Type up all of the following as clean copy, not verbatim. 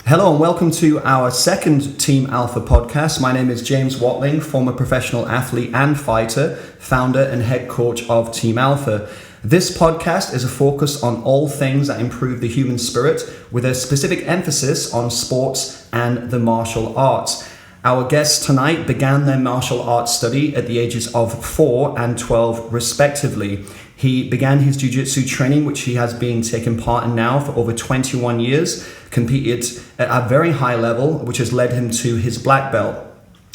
Hello and welcome to our second Team Alpha podcast. My name is James Watling, former professional athlete and fighter, founder and head coach of Team Alpha. This podcast is a focus on all things that improve the human spirit with a specific emphasis on sports and the martial arts. Our guests tonight began their martial arts study at the ages of 4 and 12 respectively. He began his jiu-jitsu training, which he has been taking part in now for over 21 years, competed at a very high level, which has led him to his black belt.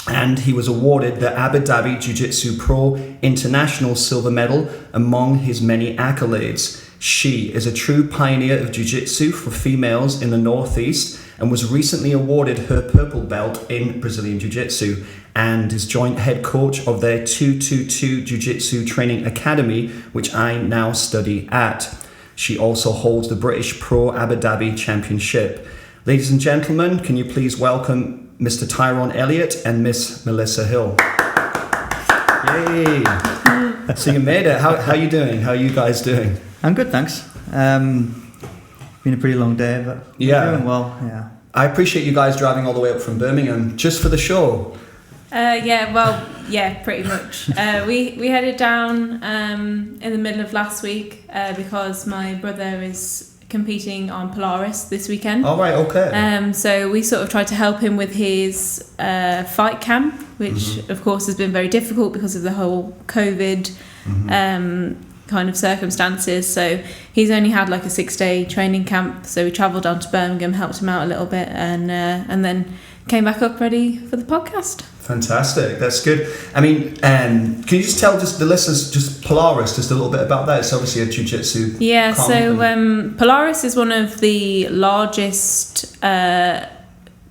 And he was awarded the Abu Dhabi Jiu-Jitsu Pro International Silver Medal among his many accolades. She is a true pioneer of jiu-jitsu for females in the Northeast and was recently awarded her purple belt in Brazilian Jujitsu and is joint head coach of their 222 Jiu-Jitsu Training Academy, which I now study at. She also holds the British Pro Abu Dhabi Championship. Ladies and gentlemen, can you please welcome Mr. Tyrone Elliot and Miss Mellisa Hill. Yay! So you made it. How are you doing? How are you guys doing? I'm good, thanks. Been a pretty long day, but yeah, doing well. Yeah. I appreciate you guys driving all the way up from Birmingham just for the show. Pretty much. We headed down in the middle of last week because my brother is competing on Polaris this weekend. All right, okay. So we sort of tried to help him with his fight camp, which of course has been very difficult because of the whole COVID kind of circumstances. So he's only had like a 6-day training camp. So we travelled down to Birmingham, helped him out a little bit, and then came back up ready for the podcast. Fantastic, that's good. I mean, can you just tell just the listeners, just Polaris, just a little bit about that? It's obviously a jiu-jitsu. Yeah, so Polaris is one of the largest kind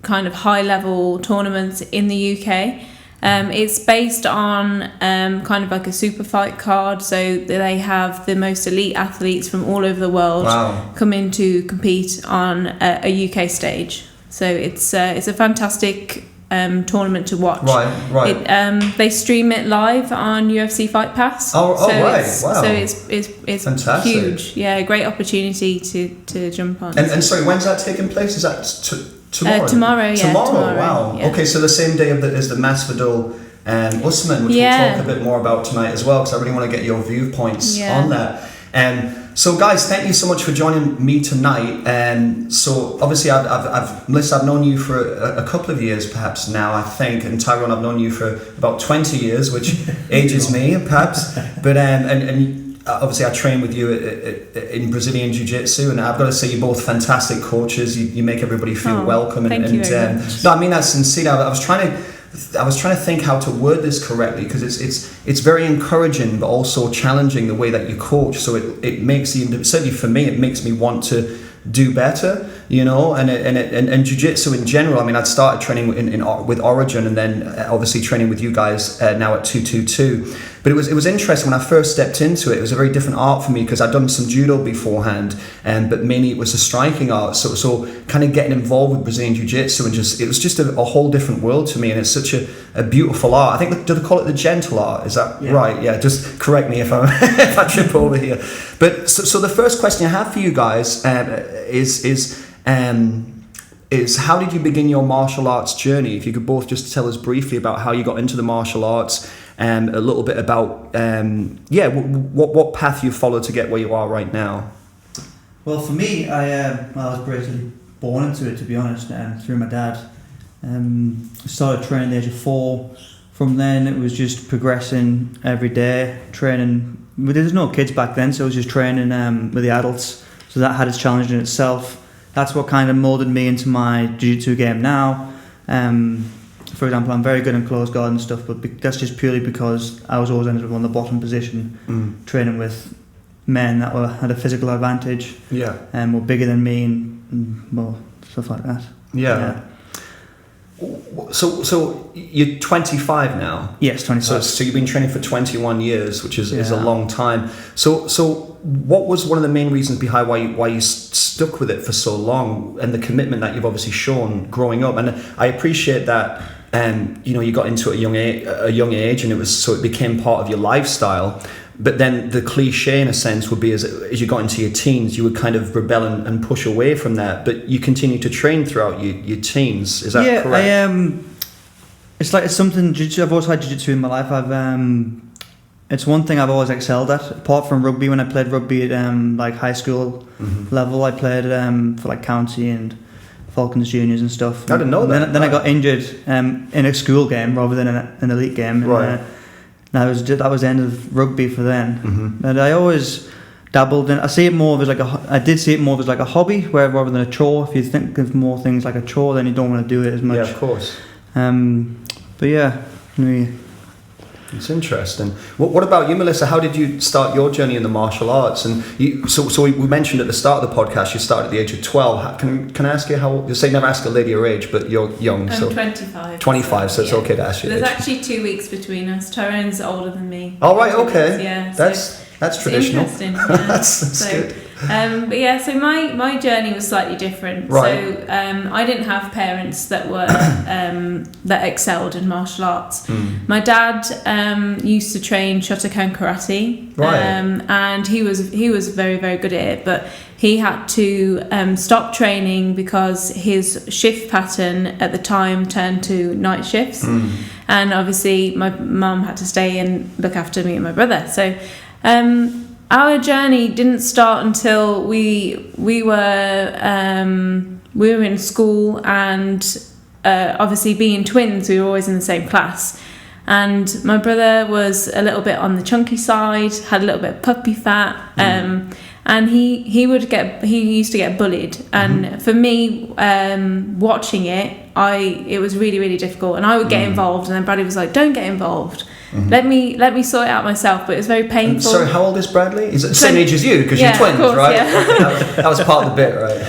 of high-level tournaments in the UK. It's based on kind of like a super fight card, so they have the most elite athletes from all over the world come in to compete on a UK stage. So it's a fantastic tournament to watch. Right. They stream it live on UFC Fight Pass. Right. Wow. So it's fantastic. Huge. Yeah, great opportunity to jump on. And sorry, when's that taking place? Is that tomorrow? Tomorrow. Wow. Yeah. Okay, so the same day as the Masvidal and Usman, which we'll talk a bit more about tonight as well, because I really want to get your viewpoints on that. So guys, thank you so much for joining me tonight. So obviously Melissa, I've known you for a couple of years perhaps now, I think, and Tyrone, I've known you for about 20 years, which ages me perhaps, but and obviously I train with you in Brazilian Jiu-Jitsu, and I've got to say you're both fantastic coaches. You make everybody feel welcome. Thank you very much. No, I mean that sincerely. I was trying to think how to word this correctly, because it's very encouraging but also challenging the way that you coach. So it makes you, certainly for me, it makes me want to do better, you know, and jiu-jitsu in general. I mean, I'd started training with Origin, and then obviously training with you guys now at 222. But it was interesting when I first stepped into it. It was a very different art for me because I'd done some judo beforehand, but mainly it was a striking art. So kind of getting involved with Brazilian Jiu-Jitsu and it was just a whole different world to me, and it's such a beautiful art. I think, do they call it the gentle art? Is that right? Yeah. Just correct me if I trip over here. But so the first question I have for you guys is how did you begin your martial arts journey? If you could both just tell us briefly about how you got into the martial arts, and a little bit about what path you followed to get where you are right now. Well, for me, I was basically born into it, to be honest, through my dad. I started training at the age of 4. From then, it was just progressing every day, training. There was no kids back then, so I was just training with the adults. So that had its challenge in itself. That's what kind of molded me into my jiu-jitsu game now. For example, I'm very good in closed guard and stuff, but that's just purely because I was always ended up on the bottom position, training with men that had a physical advantage, and were bigger than me, and stuff like that. Yeah. So you're 25 now? Yes, 25. So you've been training for 21 years, which is a long time. So what was one of the main reasons behind why you stuck with it for so long, and the commitment that you've obviously shown growing up? And I appreciate that. You got into it at a young age, and it became part of your lifestyle. But then the cliche, in a sense, would be as you got into your teens, you would kind of rebel and push away from that. But you continue to train throughout your teens. Is that correct? It's something. I've always had jiu-jitsu in my life. It's one thing I've always excelled at. Apart from rugby, when I played rugby at like high school level, I played for like county and Falcons juniors and stuff. I didn't know that. Then I got injured in a school game rather than an elite game. Right. That was the end of rugby for then. And I always dabbled in. I did see it more as like a hobby, rather than a chore. If you think of more things like a chore, then you don't want to do it as much. Yeah, of course. But yeah, maybe. It's interesting. What about you, Mellisa? How did you start your journey in the martial arts? And so we mentioned at the start of the podcast you started at the age of 12. Can I ask you how? You say never ask a lady your age, but you're young. I'm so 25. 25, so it's okay to ask you. There's actually 2 weeks between us. Tyrone's older than me. Oh right, okay. Yeah, that's traditional. Interesting. Yeah. that's good. But yeah, so my journey was slightly different. Right. So I didn't have parents that were that excelled in martial arts. My dad used to train Shotokan karate, right. And he was very, very good at it, but he had to stop training because his shift pattern at the time turned to night shifts, and obviously my mum had to stay and look after me and my brother. So our journey didn't start until we were in school, and obviously being twins, we were always in the same class. And my brother was a little bit on the chunky side, had a little bit of puppy fat, and he used to get bullied. And for me, watching it was really, really difficult. And I would get involved, and then Bradley was like, "Don't get involved. Let me sort it out myself." But it was very painful. And sorry, how old is Bradley? Is it the same age as you? Because you're twins, course, right? Yeah. That was part of the bit, right?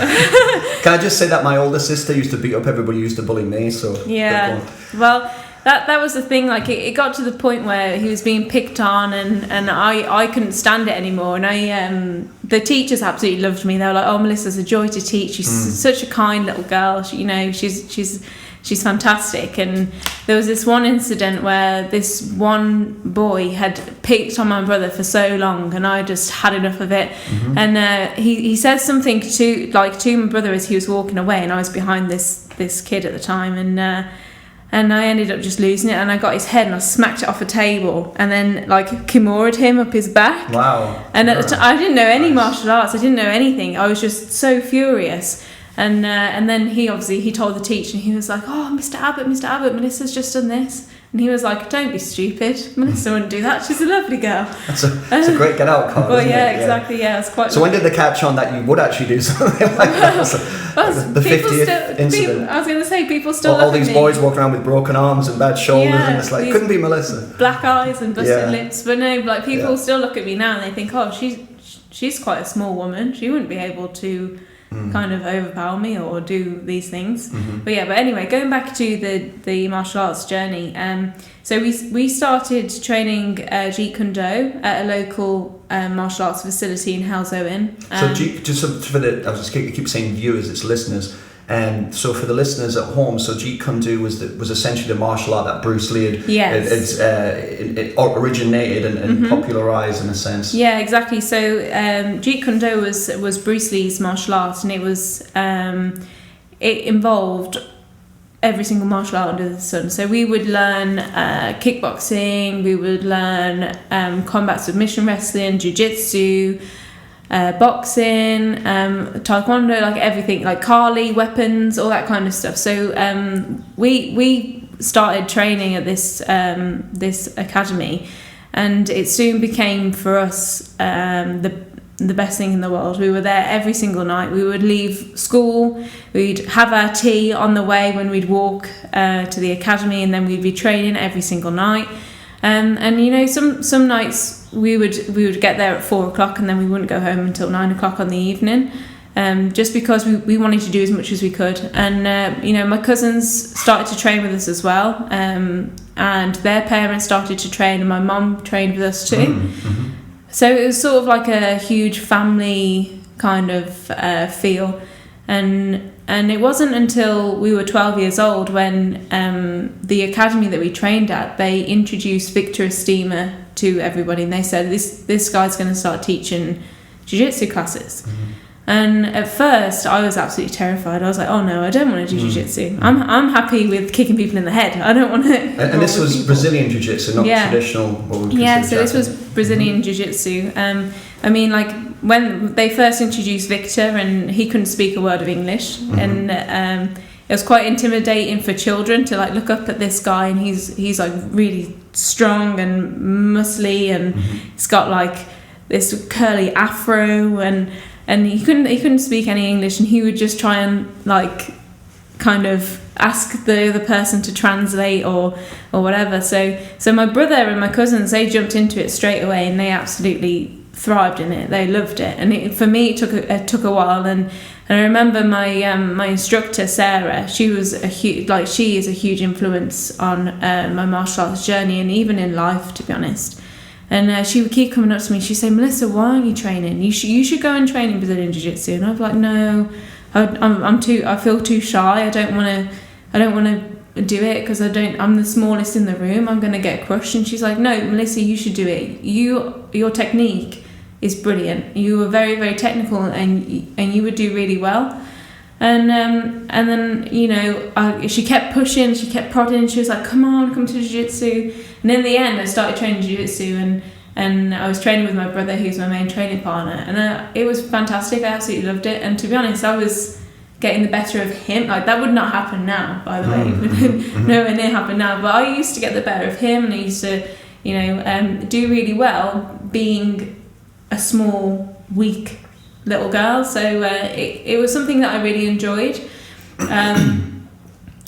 Can I just say that my older sister used to beat up everybody who used to bully me? So yeah, well, that was the thing. Like it got to the point where he was being picked on, and I couldn't stand it anymore. And the teachers absolutely loved me. They were like, "Oh, Melissa's a joy to teach. She's such a kind little girl. She's fantastic." And there was this one incident where this one boy had picked on my brother for so long, and I just had enough of it. And he said something to my brother as he was walking away, and I was behind this kid at the time, and I ended up just losing it, and I got his head and I smacked it off a table, and then kimura'd him up his back. Wow. And at the time, I didn't know any martial arts. I didn't know anything. I was just so furious. And then he told the teacher, and he was like, "Oh, Mr. Abbott, Melissa's just done this." And he was like, "Don't be stupid. Melissa wouldn't do that. She's a lovely girl." That's a great get out card. Well, isn't yeah, it? exactly. Yeah, it's quite. So when did they catch on that you would actually do something like that? The 50th incident. I was going to say, people still all look these at me. boys walk around with broken arms and bad shoulders, and it's like, couldn't be Mellisa. Black eyes and busted Yeah. lips, but no, people still look at me now and they think, "Oh, she's quite a small woman. She wouldn't be able to kind of overpower me or do these things." But anyway, going back to the martial arts journey, so we started training Jeet Kune Do at a local martial arts facility in Halesowen. I was just keep saying viewers, it's listeners. And so for the listeners at home, so Jeet Kune Do was essentially the martial art that Bruce Lee had it originated and popularized in a sense. Yeah, exactly. So Jeet Kune Do was Bruce Lee's martial art, and it involved every single martial art under the sun. So we would learn kickboxing, we would learn combat submission wrestling, jiu-jitsu, boxing, taekwondo, everything, Kali, weapons, all that kind of stuff. So we started training at this academy, and it soon became for us the best thing in the world. We were there every single night. We would leave school, we'd have our tea on the way when we'd walk to the academy, and then we'd be training every single night. And some nights we would get there at 4:00, and then we wouldn't go home until 9:00 on the evening, just because we wanted to do as much as we could. And my cousins started to train with us as well, and their parents started to train, and my mum trained with us too. So it was sort of like a huge family kind of feel. And it wasn't until we were 12 years old when the academy that we trained at, they introduced Victor Estima to everybody, and they said this guy's going to start teaching jiu-jitsu classes. And at first I was absolutely terrified. I was like, oh no, I don't want to do jiu-jitsu. I'm happy with kicking people in the head. I don't want to. And this was people. Brazilian jiu-jitsu, not traditional. What we so this was Brazilian jiu-jitsu. I mean, like when they first introduced Victor, and he couldn't speak a word of English, and it was quite intimidating for children to like look up at this guy, and he's like really strong and muscly, and he's got like this curly afro, and he couldn't speak any English, and he would just try and like kind of ask the other person to translate or whatever. So my brother and my cousins, they jumped into it straight away, and they absolutely thrived in it. They loved it, and for me it took a while. And I remember my instructor Sarah. She is a huge influence on my martial arts journey, and even in life, to be honest. And she would keep coming up to me. She'd say, Mellisa, why aren't you training? You should go and train in Brazilian Jiu-Jitsu. And I'd be like, no, I feel too shy. I don't want to do it because I'm the smallest in the room. I'm going to get crushed. And she's like, no, Mellisa, you should do it. Your technique is brilliant. You were very, very technical, and you would do really well. And then, you know, she kept pushing, she kept prodding, she was like, come to jiu-jitsu. And in the end, I started training jiu-jitsu, and I was training with my brother, who's my main training partner. And it was fantastic. I absolutely loved it. And to be honest, I was getting the better of him. Like, that would not happen now, by the way. Nowhere near happen now. But I used to get the better of him, and I used to, you know, do really well being a small, weak little girl. So it was something that I really enjoyed. And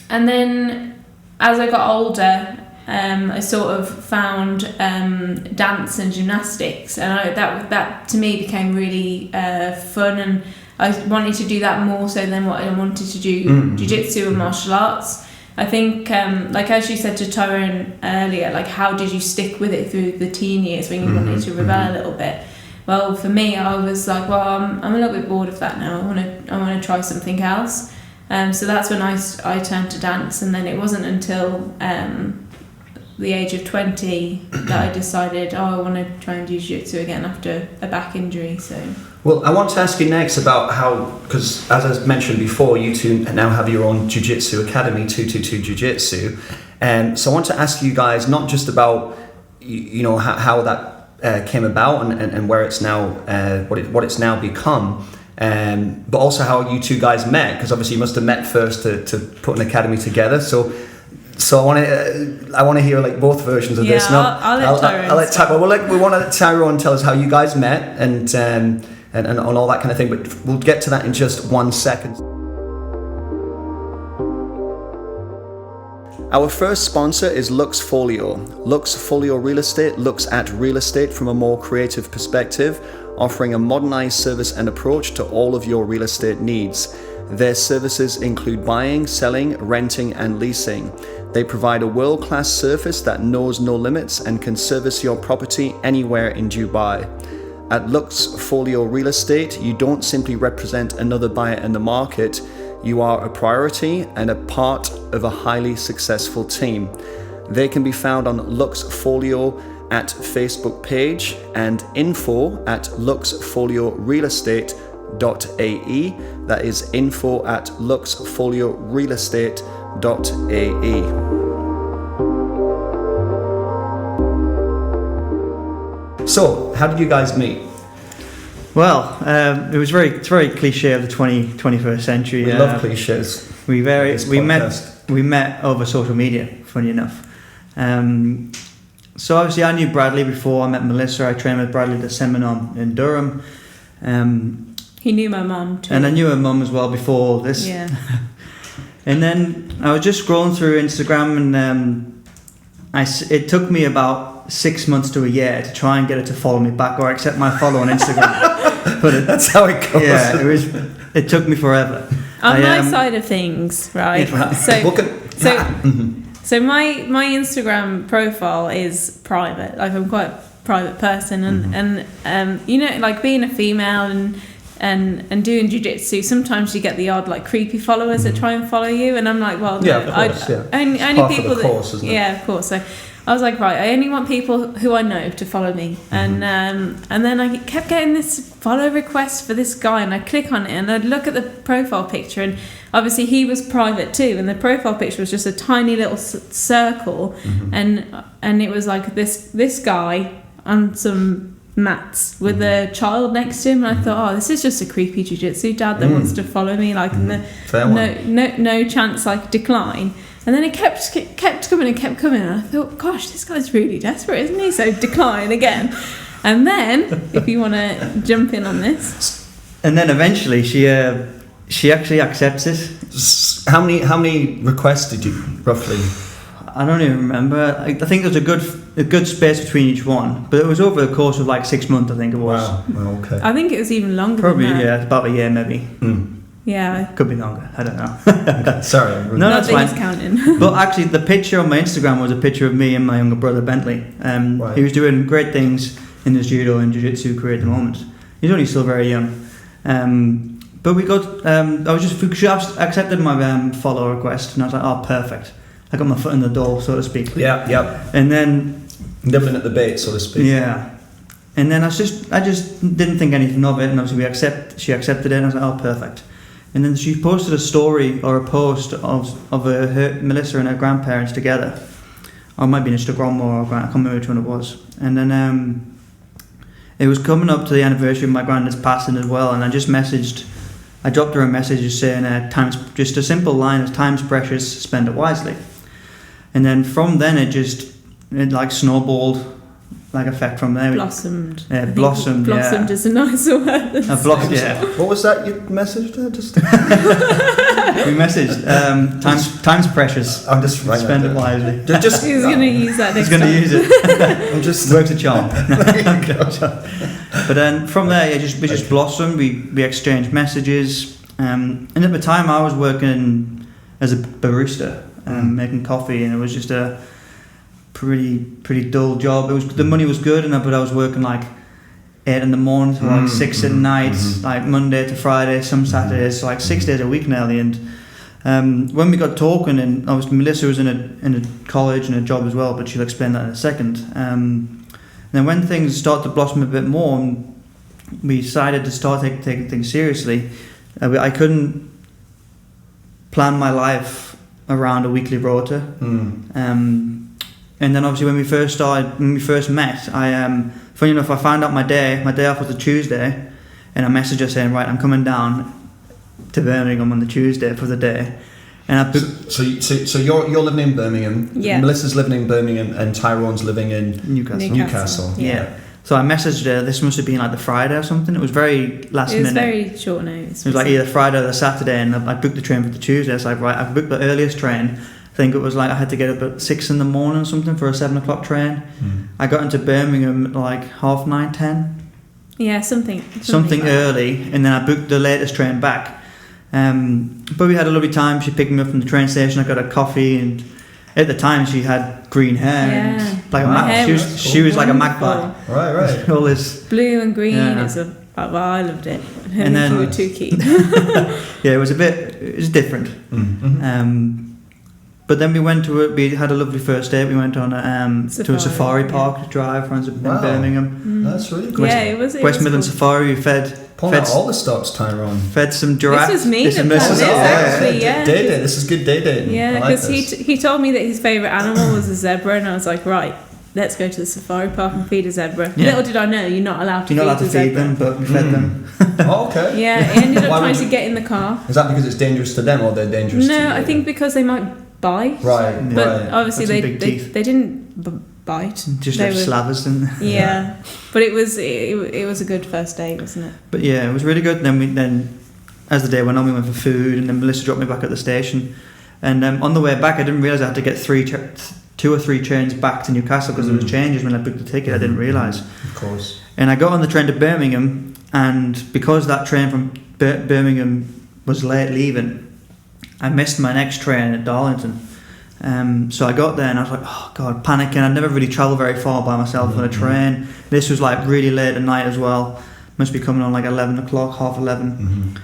then as I got older, I sort of found dance and gymnastics, and that to me became really fun, and I wanted to do that more so than what I wanted to do jiu-jitsu and martial arts. I think, like as you said to Tyrone earlier, like how did you stick with it through the teen years when you wanted to rebel a little bit? Well, for me, I was like, well, I'm a little bit bored of that now. I want to try something else. So that's when I turned to dance, and then it wasn't until the age of 20 that I decided, I want to try and do jiu-jitsu again after a back injury. So. Well, I want to ask you next about how, because as I mentioned before, you two now have your own jiu-jitsu academy, 222 Jiu-Jitsu. So I want to ask you guys not just about, you know, how that came about and where it's now, what it's now become, but also how you two guys met, because obviously you must have met first to put an academy together. So I want to hear like both versions of this. No, I'll let Tyrone. We want to let Tyrone tell us how you guys met and all that kind of thing. But we'll get to that in just 1 second. Our first sponsor is Luxfolio. Luxfolio Real Estate looks at real estate from a more creative perspective, offering a modernized service and approach to all of your real estate needs. Their services include buying, selling, renting, and leasing. They provide a world-class service that knows no limits and can service your property anywhere in Dubai. At Luxfolio Real Estate, you don't simply represent another buyer in the market. You are a priority and a part of a highly successful team. They can be found on Luxfolio at Facebook page and info@luxfoliorealestate.ae. That is info@luxfoliorealestate.ae. So, how did you guys meet? Well, it's very cliche of the 21st century. We love cliches. We met over social media, funny enough. So obviously I knew Bradley before I met Mellisa. I trained with Bradley at the seminar in Durham. He knew my mum too. And I knew her mum as well before this. Yeah. And then I was just scrolling through Instagram, and it took me about 6 months to a year to try and get her to follow me back or accept my follow on Instagram. But that's how it goes. Yeah, it took me forever. On my side of things, right? So my Instagram profile is private. Like, I'm quite a private person, and you know, like being a female and doing jiu-jitsu, sometimes you get the odd like creepy followers that try and follow you, and I'm like, well, yeah, of course, only part people of the course, isn't it? Yeah, of course. So I was like, right, I only want people who I know to follow me. And then I kept getting this follow request for this guy, and I'd click on it and I'd look at the profile picture, and obviously he was private too, and the profile picture was just a tiny little circle, and it was like this guy on some mats with a child next to him, and I thought, oh, this is just a creepy jiu-jitsu dad that wants to follow me, like no chance like decline. And then it kept coming and kept coming, and I thought, gosh, this guy's really desperate, isn't he? So decline again. And then, if you want to jump in on this, and then eventually she actually accepts it. How many requests did you roughly? I don't even remember. I think there was a good space between each one, but it was over the course of like 6 months, I think it was. Wow. Well, okay. I think it was even longer. Probably, than that. yeah, about a year maybe. Yeah. Could be longer. I don't know. Sorry. No, that's fine. He's counting. But actually, the picture on my Instagram was a picture of me and my younger brother Bentley. Right. He was doing great things in his judo and jiu-jitsu career at the moment. He's only still very young. But we got. She accepted my follow request, and I was like, oh, perfect. I got my foot in the door, so to speak. Yeah. Yep. And then nibbling at the bait, so to speak. Yeah. And then I just didn't think anything of it, and obviously she accepted it, and I was like, oh, perfect. And then she posted a story or a post of her Mellisa and her grandparents together. Or it might be an Instagram or I can't remember which one it was. And then it was coming up to the anniversary of my granddad's passing as well, and I dropped her a message just saying, just a simple line as time's precious, spend it wisely. And then from then it like snowballed, like effect from there. Blossomed. Blossomed is a nicer word. Blossomed, yeah. What was that you messaged her? Just we messaged, time's precious. I'm just writing spend it wisely. He's going to use that next time. He's going to use it. I'm just works a charm. But then from there, we just blossomed. We exchanged messages. And at the time, I was working as a barista, making coffee, and it was just a pretty dull job. The money was good, but I was working like 8 in the morning to like 6 at night, like Monday to Friday, some Saturdays, so like 6 days a week nearly. And when we got talking, and obviously Mellisa was in a college and a job as well, but she'll explain that in a second. And then when things started to blossom a bit more, and we decided to start taking things seriously, I couldn't plan my life around a weekly rota. And then obviously when we first met, funny enough, I found out my day off was a Tuesday, and I messaged her saying, right, I'm coming down to Birmingham on the Tuesday for the day. And so you're living in Birmingham. Yeah. Melissa's living in Birmingham, and Tyrone's living in Newcastle. Yeah. So I messaged her. This must have been like the Friday or something. It was very last minute. It was very short notice. It was like either Friday or the Saturday, and I booked the train for the Tuesday. I was like, right, I booked the earliest train. I think it was like I had to get up at 6 in the morning or something for a 7 o'clock train. I got into Birmingham at like 9:30, 10. Yeah, something early, and then I booked the latest train back. But we had a lovely time. She picked me up from the train station. I got a coffee, and at the time she had green hair. Yeah, and like she was like a magpie. Right. All this blue and green. Yeah. I loved it. And then you were too keen. Yeah, it was different. But then we had a lovely first day. We went on to a safari park drive around in Birmingham. That's really cool. Yeah, it was West Midland cool. Safari. We fed all the stops, Tyrone. Fed some giraffes. This was me that planned this, actually, yeah. Day. This is good day. Yeah, because he told me that his favourite animal was a zebra, and I was like, right, let's go to the safari park and feed a zebra. Yeah. Little did I know, you're not allowed to feed them, but we fed them. Oh, okay. Yeah, he ended up trying to get in the car. Is that because it's dangerous to them, or they're dangerous to you? No, I think because they might bite. Right. But obviously they didn't bite. Just like slavers and yeah. But it was a good first day, wasn't it? But yeah, it was really good. Then as the day went on, we went for food, and then Mellisa dropped me back at the station. And on the way back, I didn't realise I had to get 2 or 3 trains back to Newcastle because there was changes when I booked the ticket. I didn't realise. Of course. And I got on the train to Birmingham, and because that train from Birmingham was late leaving, I missed my next train at Darlington. So I got there and I was like, oh God, panicking. I'd never really travelled very far by myself on a train. This was like really late at night as well. Must be coming on like 11 o'clock, half 11.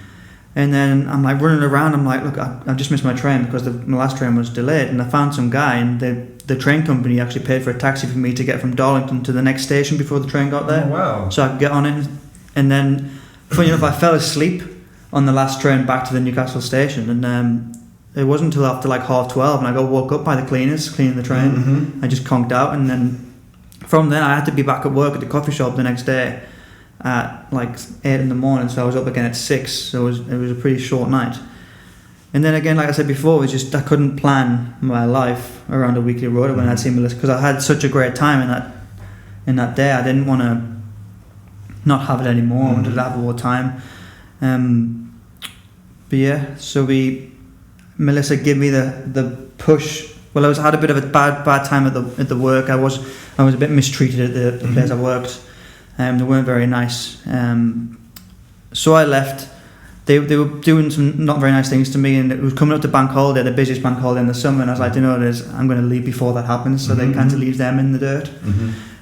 And then I'm like running around. I'm like, look, I just missed my train because my last train was delayed. And I found some guy, and the train company actually paid for a taxi for me to get from Darlington to the next station before the train got there. Oh, wow. So I could get on it. And then, funny enough, I fell asleep on the last train back to the Newcastle station. And it wasn't until after like 12:30, and I got woke up by the cleaners cleaning the train. Mm-hmm. I just conked out, and then from then I had to be back at work at the coffee shop the next day at like 8 in the morning, so I was up again at 6, so it was a pretty short night. And then again, like I said before, it was just I couldn't plan my life around a weekly rota when I'd seen Mellisa, because I had such a great time in that day. I didn't want to not have it anymore. I wanted to have more time. But yeah, so Mellisa gave me the push. Well, I had a bit of a bad time at the work. I was a bit mistreated at the place I worked. They weren't very nice. So I left. They were doing some not very nice things to me, and it was coming up to bank holiday, the busiest bank holiday in the summer, and I was like, you know what it is, I'm going to leave before that happens, so they kind of leave them in the dirt.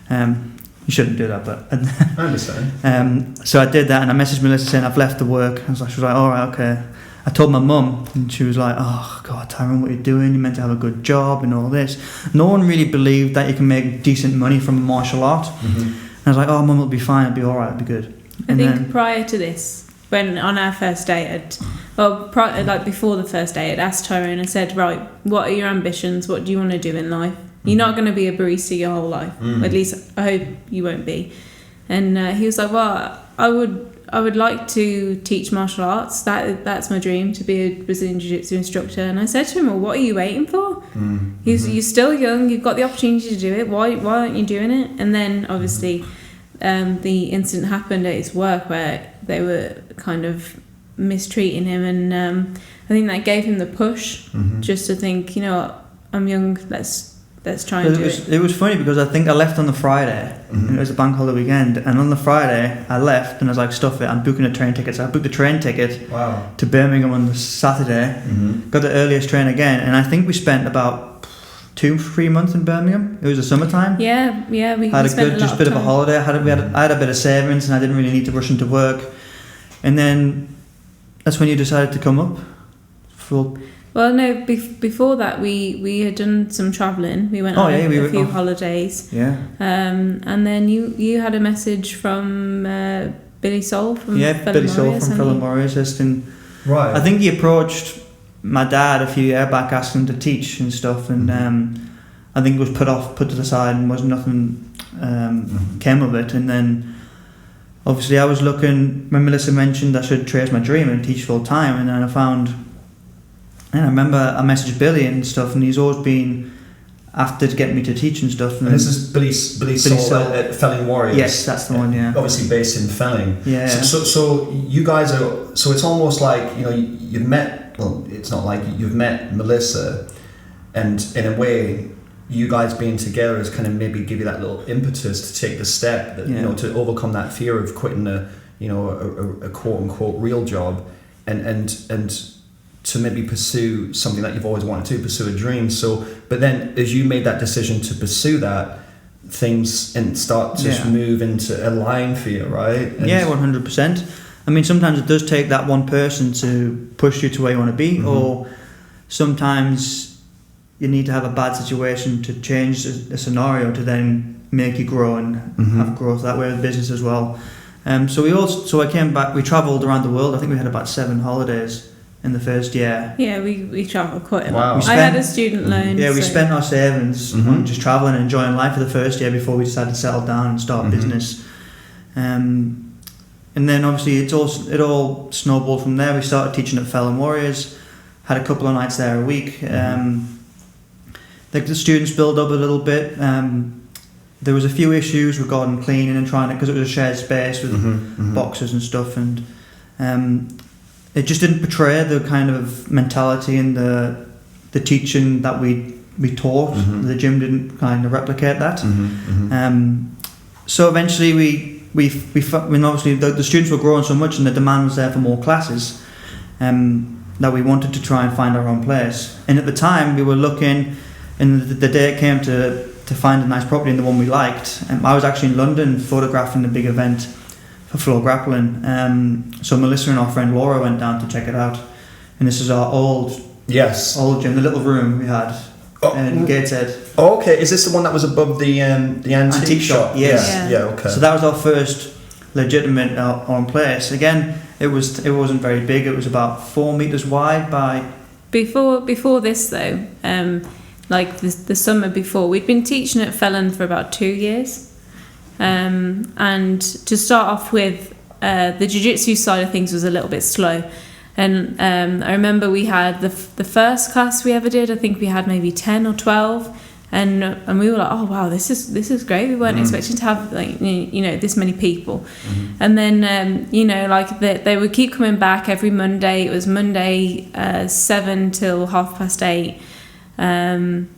You shouldn't do that, but I understand. So I did that, and I messaged Mellisa saying I've left the work. She was like, all right, okay. I told my mum, and she was like, oh God, Tyrone, what are you doing? You're meant to have a good job and all this. No one really believed that you can make decent money from martial art. And I was like, oh, Mum, it'll be fine, it'll be all right, it'll be good. I think prior to this, when on our first date, before the first date, I'd asked Tyrone, I said, right, what are your ambitions? What do you want to do in life? You're not going to be a barista your whole life. At least I hope you won't be. And he was like, well, I would like to teach martial arts. That's my dream, to be a Brazilian Jiu-Jitsu instructor. And I said to him, well, what are you waiting for? You're still young. You've got the opportunity to do it. Why aren't you doing it? And then obviously the incident happened at his work where they were kind of mistreating him. And I think that gave him the push just to think, you know what, I'm young, let's try and do it. It was funny because I think I left on the Friday, and it was a bank holiday weekend, and on the Friday I left and I was like, stuff it, I'm booking a train ticket. So I booked a train ticket to Birmingham on the Saturday, got the earliest train again, and I think we spent about 2-3 months in Birmingham. It was the summertime. Yeah, we had a spent good, just a bit of a holiday. I had a bit of savings, and I didn't really need to rush into work. And then that's when you decided to come up. Well, no, before that we had done some travelling. We went on a few holidays. Yeah. And then you had a message from Billy Soul from Fellow Warriors. Right. I think he approached my dad a few years back, asked him to teach and stuff, and I think it was put to the side, and was nothing came of it. And then obviously I was looking, when Mellisa mentioned I should trace my dream and teach full time, and then I remember I messaged Billy and stuff, and he's always been after to get me to teach and stuff. And this is Billy Soul at Felling Warriors. Yes, that's the one. Yeah, obviously based in Felling. Yeah. So you guys are. So it's almost like, you know, you've met. Well, it's not like you've met Mellisa, and in a way, you guys being together has kind of maybe give you that little impetus to take the step that, you know, to overcome that fear of quitting a quote unquote real job, and to maybe pursue something that you've always wanted to, pursue a dream. So, but then as you made that decision to pursue that, things start to move into a line for you, right? And 100%. I mean, sometimes it does take that one person to push you to where you want to be, or sometimes you need to have a bad situation to change a scenario to then make you grow and have growth that way with business as well. So I came back, we travelled around the world. I think we had about 7 holidays in the first year. Yeah, we travelled quite a lot. I had a student loan. Yeah, we spent our savings on just travelling and enjoying life for the first year before we decided to settle down and start business. And then obviously it all snowballed from there. We started teaching at Felling Warriors, had a couple of nights there a week. The students built up a little bit. There was a few issues regarding cleaning and trying it, because it was a shared space with boxes and stuff, and it just didn't portray the kind of mentality and the teaching that we taught. The gym didn't kind of replicate that. So eventually when obviously the students were growing so much and the demand was there for more classes, that we wanted to try and find our own place. And at the time we were looking, and the day it came to find a nice property and the one we liked, I was actually in London photographing the big event for floor grappling. So Mellisa and our friend Laura went down to check it out, and this is our old gym, the little room we had in Gateshead. Oh, okay. Is this the one that was above the antique shop? Yes. Yeah. Okay. So that was our first legitimate on place. Again, it wasn't very big. It was about 4 meters wide by. Before this though, like the summer before, we'd been teaching at Felon for about 2 years. And to start off with, the jiu-jitsu side of things was a little bit slow. And I remember we had the first class we ever did, I think we had maybe 10 or 12. And we were like, oh wow, this is great. We weren't expecting to have like this many people. And then like they would keep coming back every Monday. It was Monday 7 till 8:30, and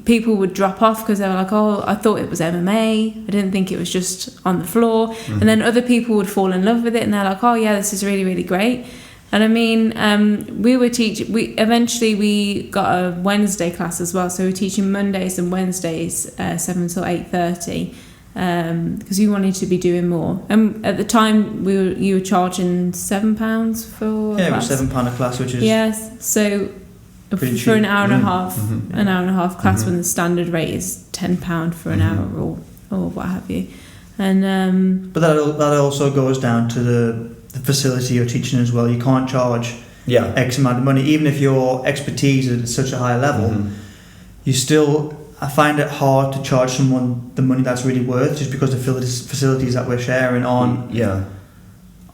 people would drop off because they were like, oh, I thought it was MMA. I didn't think it was just on the floor. And then other people would fall in love with it, and they're like, oh yeah, this is really, really great. And I mean, we got a Wednesday class as well, so we were teaching Mondays and Wednesdays 7 till 8:30, because we wanted to be doing more. And at the time, you were charging £7 for a class. It was £7 a class, which is so for an hour and a half, class when the standard rate is £10 for an hour or what have you. And but that also goes down to the facility you're teaching as well. You can't charge X amount of money, even if your expertise is at such a high level. You still, I find it hard to charge someone the money that's really worth, just because the facilities that we're sharing aren't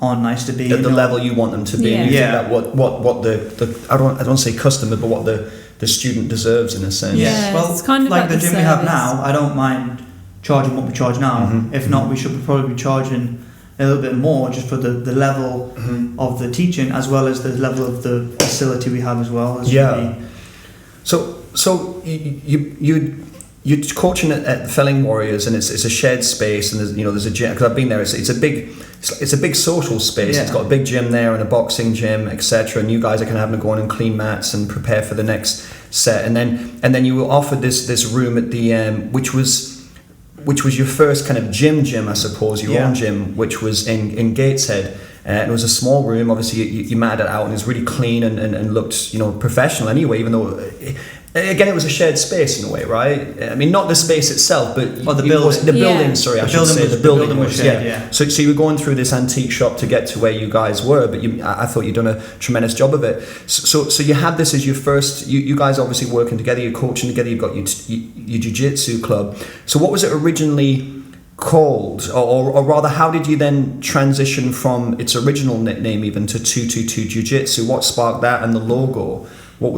nice to be at the level you want them to be. And you think that what the I don't say customer, but what the student deserves in a sense. Well, it's kind of like the gym service we have now, I don't mind charging what we charge now. If not, we should probably be charging a little bit more, just for the level of the teaching, as well as the level of the facility we have as well. So you're coaching at Felling Warriors, and it's a shared space, and there's a gym, because I've been there. It's a big social space. It's got a big gym there and a boxing gym, etc. And you guys are kind of having to go in and clean mats and prepare for the next set, and then you were offered this room at the which was your first kind of gym, I suppose, your own gym, which was in Gateshead. And it was a small room. Obviously, you matted it out, and it was really clean and looked, professional anyway, even though, again, it was a shared space in a way, right? I mean, not the space itself, but the building. The building was shared. So you were going through this antique shop to get to where you guys were, but I thought you'd done a tremendous job of it. So you had this as your first, you guys obviously working together, you're coaching together, you've got your jiu-jitsu club. So what was it originally called, or rather, how did you then transition from its original nickname even to 222 Jiu-Jitsu? What sparked that, and the logo? What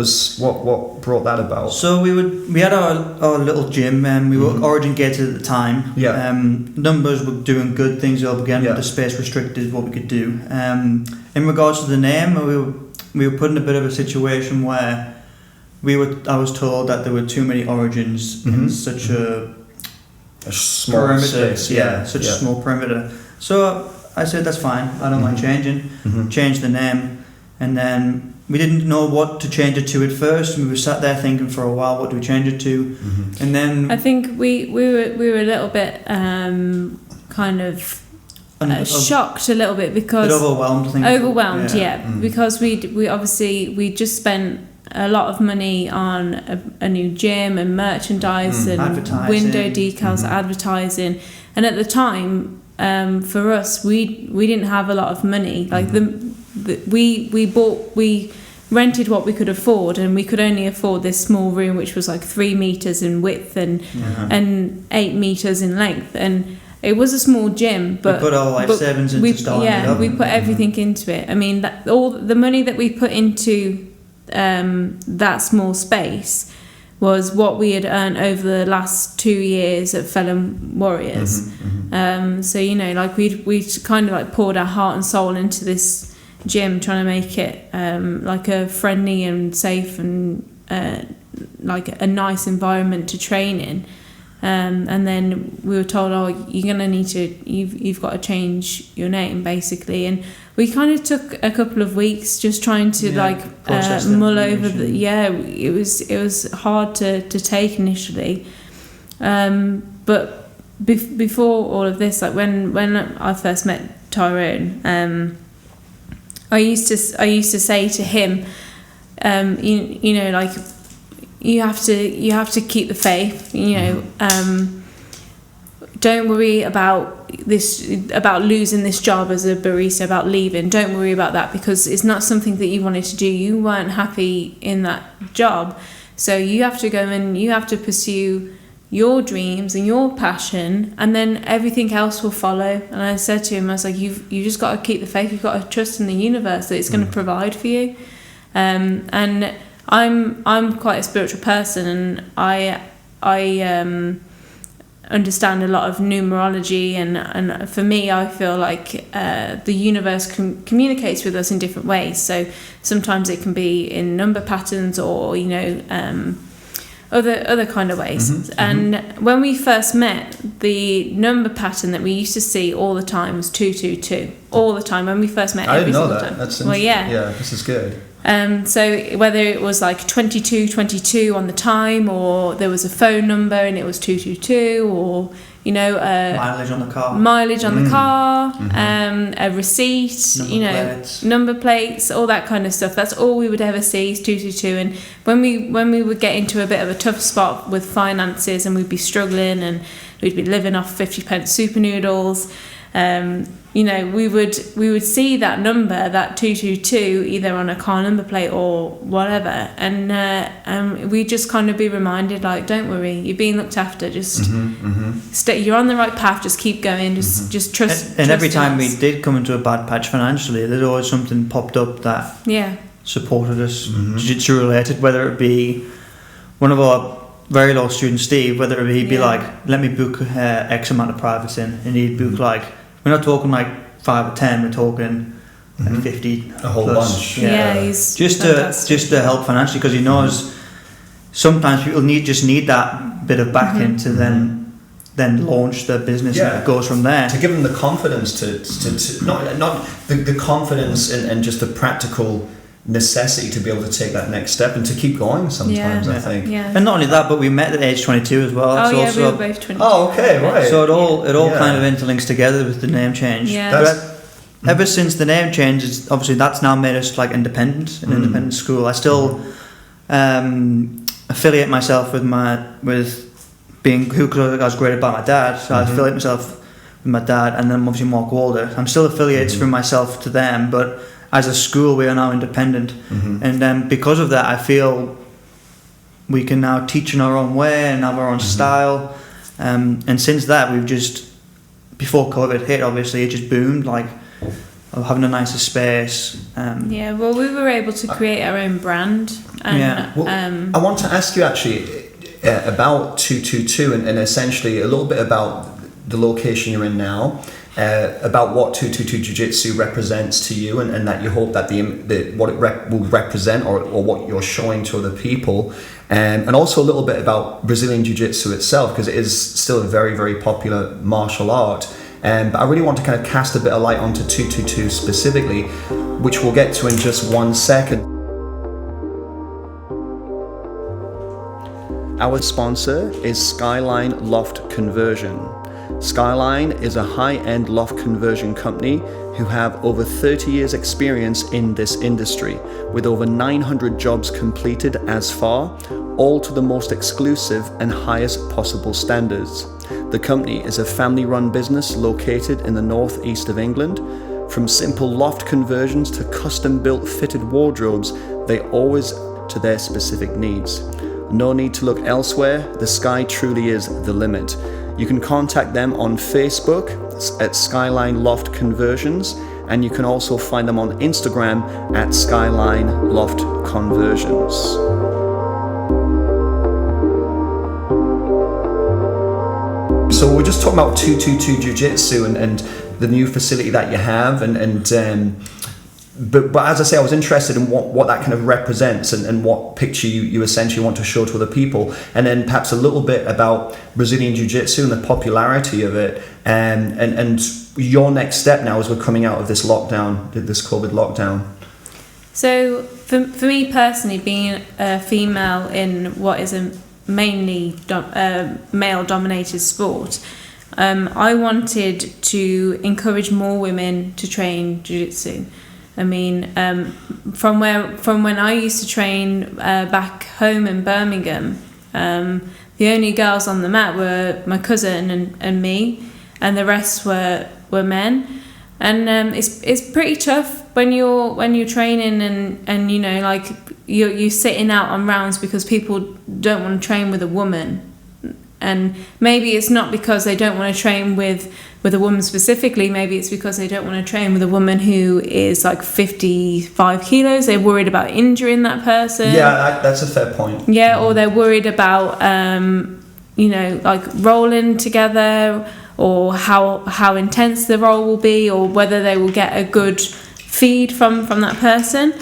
brought that about? So we had our little gym, and we were Origin gated at the time. Numbers were doing good, things up again, but the space restricted what we could do. In regards to the name, we were put in a bit of a situation where I was told that there were too many Origins in such a small perimeter, such a small perimeter. So I said, that's fine, I don't mind changing. Changed the name, and then we didn't know what to change it to at first. We were sat there thinking for a while, what do we change it to? And then I think we were a little bit kind of shocked a little bit, because overwhelmed. Because we obviously just spent a lot of money on a new gym and merchandise and window decals, advertising, and at the time, for us, we didn't have a lot of money. Like we rented what we could afford, and we could only afford this small room, which was like 3 meters in width and 8 meters in length, and it was a small gym, but we put our life savings into starting it up. We put everything into it. I mean, all the money that we put into that small space was what we had earned over the last 2 years at Felon Warriors. So like we kind of like poured our heart and soul into this gym, trying to make it like a friendly and safe and like a nice environment to train in. And then we were told, you've got to change your name, basically. And we kind of took a couple of weeks just trying to mull over it was hard to take initially, but before all of this, like when I first met Tyrone, I used to say to him, you know, like you have to keep the faith, you know. Don't worry about losing this job as a barista, about leaving. Don't worry about that, because it's not something that you wanted to do. You weren't happy in that job, so you have to go and you have to pursue your dreams and your passion, and then everything else will follow. And I said to him, I was like, you just got to keep the faith. You've got to trust in the universe that it's going to provide for you. And I'm quite a spiritual person, and I understand a lot of numerology, and for me, I feel like the universe communicates with us in different ways. So sometimes it can be in number patterns, or you know, other kind of ways. And when we first met, the number pattern that we used to see all the time was 222 all the time. When we first met, I every didn't know single that. time. That's well, yeah, this is good. So whether it was like 22 on the time, or there was a phone number and it was 222, or you know, mileage on the car, a receipt, number plates, all that kind of stuff. That's all we would ever see is 222. And when we would get into a bit of a tough spot with finances, and we'd be struggling, and we'd be living off 50p super noodles, you know, we would see that number, that 222, either on a car number plate or whatever, and we just kind of be reminded, like, don't worry, you're being looked after. Just stay. You're on the right path. Just keep going. Just trust. And every time we did come into a bad patch financially, there's always something popped up that supported us, jiu-jitsu related, whether it be one of our very low students, Steve, whether it be like, let me book X amount of privates in, and he'd book like, we're not talking like 5 or 10, we're talking like 50, a whole bunch. He's just to help financially, because he knows sometimes people need that bit of backing to then launch their business, and it goes from there. To give them the confidence to not the confidence and just the practical necessity to be able to take that next step and to keep going sometimes, I think. And not only that, but we met at age 22 as well. We were both 22. Oh, okay, right. So it all kind of interlinks together with the name change. Ever since the name change, obviously that's now made us like an independent school. I still affiliate myself with being who I was graded by my dad, so I affiliate myself with my dad, and then obviously Mark Walder. I'm still affiliated from myself to them, but as a school, we are now independent, and because of that, I feel we can now teach in our own way and have our own style. And since that, we've just, before COVID hit, obviously, it just boomed, like having a nicer space. Well, we were able to create our own brand. And, I want to ask you actually about 222 and essentially a little bit about the location you're in now. About what 222 Jiu-Jitsu represents to you, and that you hope that what it will represent, or what you're showing to other people, and also a little bit about Brazilian Jiu-Jitsu itself, because it is still a very, very popular martial art. But I really want to kind of cast a bit of light onto 222 specifically, which we'll get to in just 1 second. Our sponsor is Skyline Loft Conversion. Skyline is a high-end loft conversion company who have over 30 years experience in this industry, with over 900 jobs completed as far, all to the most exclusive and highest possible standards. The company is a family-run business located in the northeast of England. From simple loft conversions to custom-built fitted wardrobes, they always to their specific needs. No need to look elsewhere, the sky truly is the limit. You can contact them on Facebook at Skyline Loft Conversions, and you can also find them on Instagram at Skyline Loft Conversions. So we're just talking about 222 Jiu-Jitsu and the new facility that you have, but as I say, I was interested in what that kind of represents and what picture you essentially want to show to other people, and then perhaps a little bit about Brazilian Jiu-Jitsu and the popularity of it, and your next step now as we're coming out of this lockdown, this COVID lockdown. So for me personally, being a female in what is a mainly male-dominated sport, I wanted to encourage more women to train jiu-jitsu. I mean, from when I used to train back home in Birmingham, the only girls on the mat were my cousin and me, and the rest were men. And it's pretty tough when you're training and you know, like you're sitting out on rounds because people don't want to train with a woman. And maybe it's not because they don't want to train with a woman specifically. Maybe it's because they don't want to train with a woman who is like 55 kilos. They're worried about injuring that person. Yeah, that's a fair point. Yeah, or they're worried about, you know, like rolling together, or how intense the roll will be, or whether they will get a good feed from that person.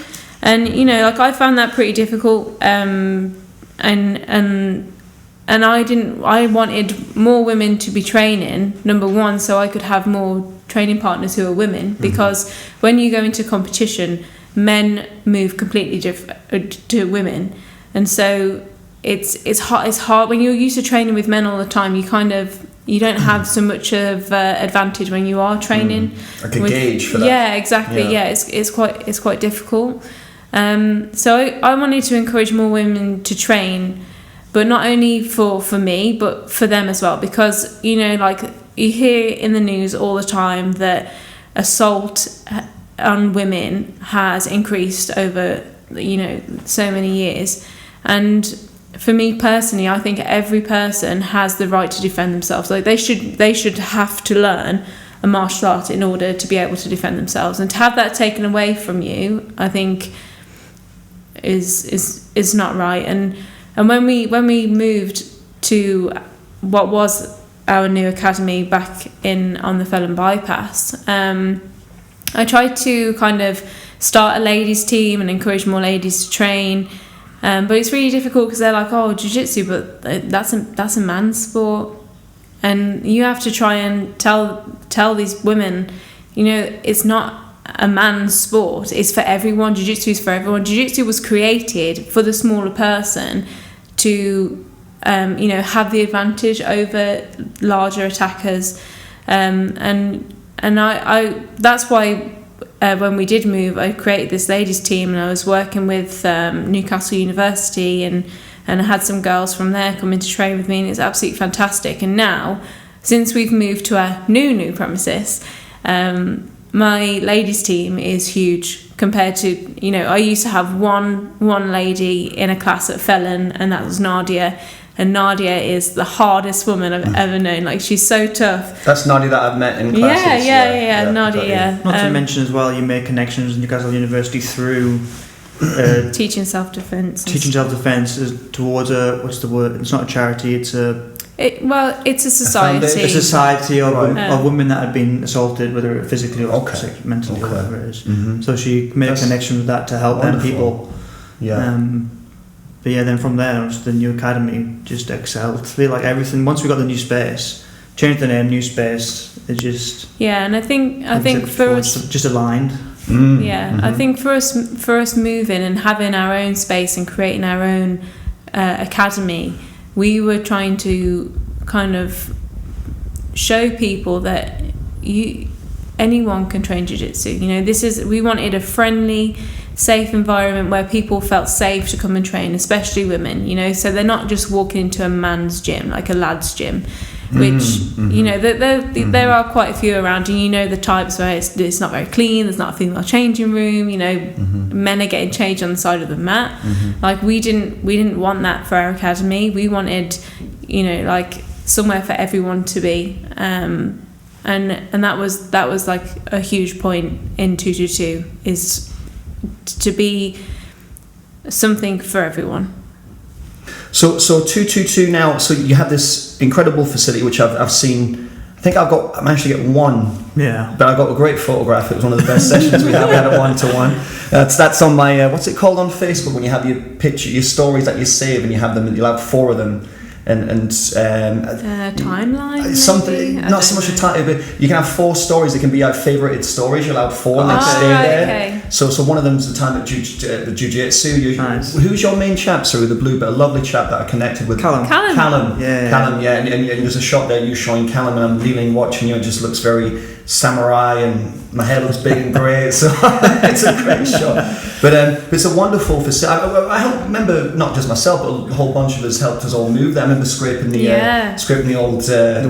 And, you know, like I found that pretty difficult. And I wanted more women to be training, number one, so I could have more training partners who are women, because when you go into competition, men move completely different to women. And so it's hard when you're used to training with men all the time. You don't have so much of advantage when you are training. Like a gauge for that. Yeah, exactly. Yeah, it's quite difficult. So I wanted to encourage more women to train, but not only for me, but for them as well, because, you know, like you hear in the news all the time that assault on women has increased over, you know, so many years. And for me personally, I think every person has the right to defend themselves. Like they should have to learn a martial art in order to be able to defend themselves, and to have that taken away from you, I think is not right. And when we moved to what was our new academy back on the Felon Bypass, I tried to kind of start a ladies team and encourage more ladies to train, but it's really difficult because they're like, oh, jiu-jitsu, but that's a man's sport, and you have to try and tell these women, you know, it's not a man's sport, it's for everyone. Jiu-jitsu is for everyone. Jiu-jitsu was created for the smaller person to you know, have the advantage over larger attackers, and I that's why when we did move, I created this ladies team, and I was working with Newcastle University, and I had some girls from there come in to train with me, and it's absolutely fantastic. And now, since we've moved to our new premises, my ladies team is huge compared to, you know, I used to have one lady in a class at Felon, and that was Nadia. And Nadia is the hardest woman I've ever known. Like, she's so tough. That's Nadia that I've met in classes. Yeah, Nadia, yeah. Not to mention as well, you make connections with Newcastle University through teaching self-defense. Teaching self-defense towards what's the word? It's not a charity. It's it's a society. A society of women that had been assaulted, whether physically or mentally or whatever it is. Mm-hmm. So she made a connection with that to help them people. Yeah. But yeah, then from there, the new academy just excelled. I feel like everything. Once we got the new space, changed the name, new space. It just and I think for us just aligned. I think for us moving and having our own space and creating our own academy, we were trying to kind of show people that anyone can train jiu-jitsu. You know, we wanted a friendly, safe environment where people felt safe to come and train, especially women, you know, so they're not just walking into a man's gym, like a lad's gym, which you know, there are quite a few around, and you know the types where it's not very clean, there's not a female changing room, you know, men are getting changed on the side of the mat. Like we didn't want that for our academy. We wanted, you know, like somewhere for everyone to be, and that was like a huge point in 222, is to be something for everyone. So 222 now. So you have this incredible facility, which I've seen. I think I managed to get one. Yeah. But I got a great photograph. It was one of the best sessions we had. We had a 1-to-1. That's on my what's it called on Facebook, when you have your stories that you save, and you'll have 4 of them. And timeline, something, not so much a time, but you can have 4 stories. It can be like favorited stories. You'll have 4 and they stay there. Okay. So one of them's the time at the Jiu-Jitsu. Nice. Who's your main chap? Sorry, the blue belt, a lovely chap that I connected with. Callum. Callum. Yeah. And there's a shot there you showing Callum, and I'm kneeling watching you. It just looks very samurai, and my hair looks big and grey. So it's a great shot. But it's a wonderful facility. I remember not just myself, but a whole bunch of us helped us all move there. I remember scraping the old the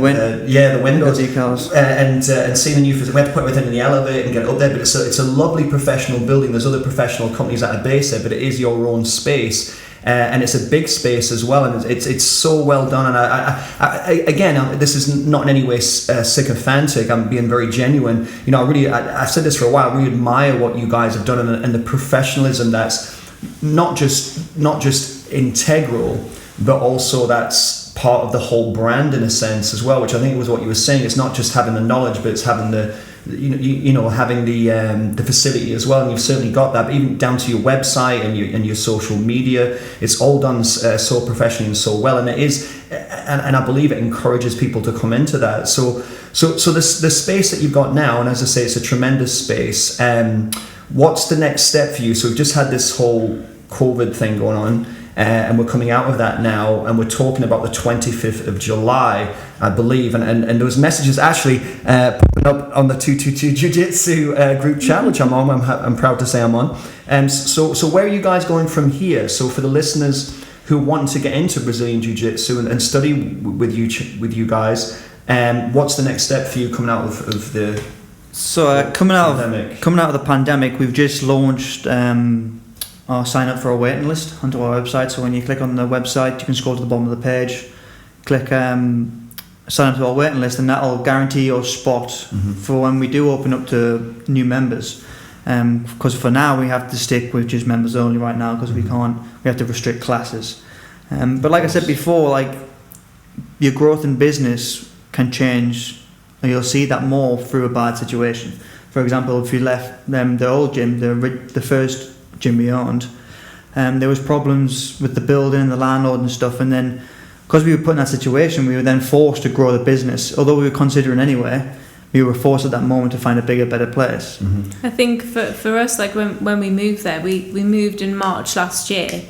windows decals. And seeing the new facility. We had to put everything in the elevator and get it up there. But it's a lovely professional building. There's other professional companies that are based there, but it is your own space. And it's a big space as well, and it's so well done. And I again, this is not in any way sycophantic. I'm being very genuine. You know, I've said this for a while. I really admire what you guys have done, and the professionalism that's not just integral, but also that's part of the whole brand in a sense as well. Which I think was what you were saying. It's not just having the knowledge, but it's having having the facility as well, and you've certainly got that. But even down to your website and your social media, it's all done so professionally and so well, and it is, and I believe it encourages people to come into that. So the space that you've got now, and as I say, it's a tremendous space. What's the next step for you? So we've just had this whole COVID thing going on. And we're coming out of that now, and we're talking about the 25th of July, I believe, and there was messages actually popping up on the 222 Jiu-Jitsu group chat, which I'm on. I'm proud to say I'm on. So where are you guys going from here? So for the listeners who want to get into Brazilian Jiu-Jitsu and study with you guys, what's the next step for you coming out of the coming out pandemic? Of the pandemic, we've just launched. Or sign up for a waiting list onto our website. So when you click on the website, you can scroll to the bottom of the page, click sign up to our waiting list, and that'll guarantee your spot for when we do open up to new members. Because for now we have to stick with just members only right now, because we have to restrict classes. But like I said before, like your growth in business can change, and you'll see that more through a bad situation. For example, if you left the old gym, the first gym we owned, there was problems with the building and the landlord and stuff, and then because we were put in that situation, we were then forced to grow the business. Although we were considering anyway, we were forced at that moment to find a bigger, better place. I think for us, like when we moved there, we moved in March last year,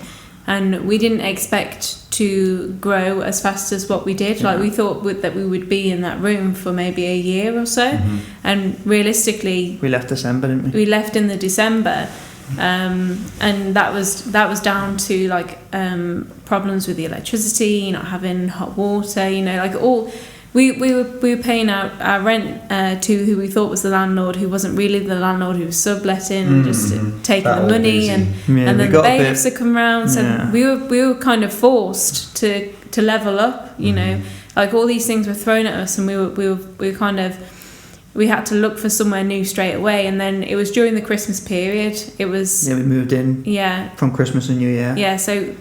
and we didn't expect to grow as fast as what we did. Like we thought that we would be in that room for maybe a year or so, and realistically we left December, didn't we? We left in the December. And that was down to like problems with the electricity, not having hot water, like all we were paying our rent to who we thought was the landlord, who wasn't really the landlord, who was subletting, just taking the money, and then the bailiffs had come around, so we were kind of forced to level up, like all these things were thrown at us, and we were kind of, we had to look for somewhere new straight away. And then it was during the Christmas period. It was... Yeah, we moved in from Christmas and New Year. Yeah, so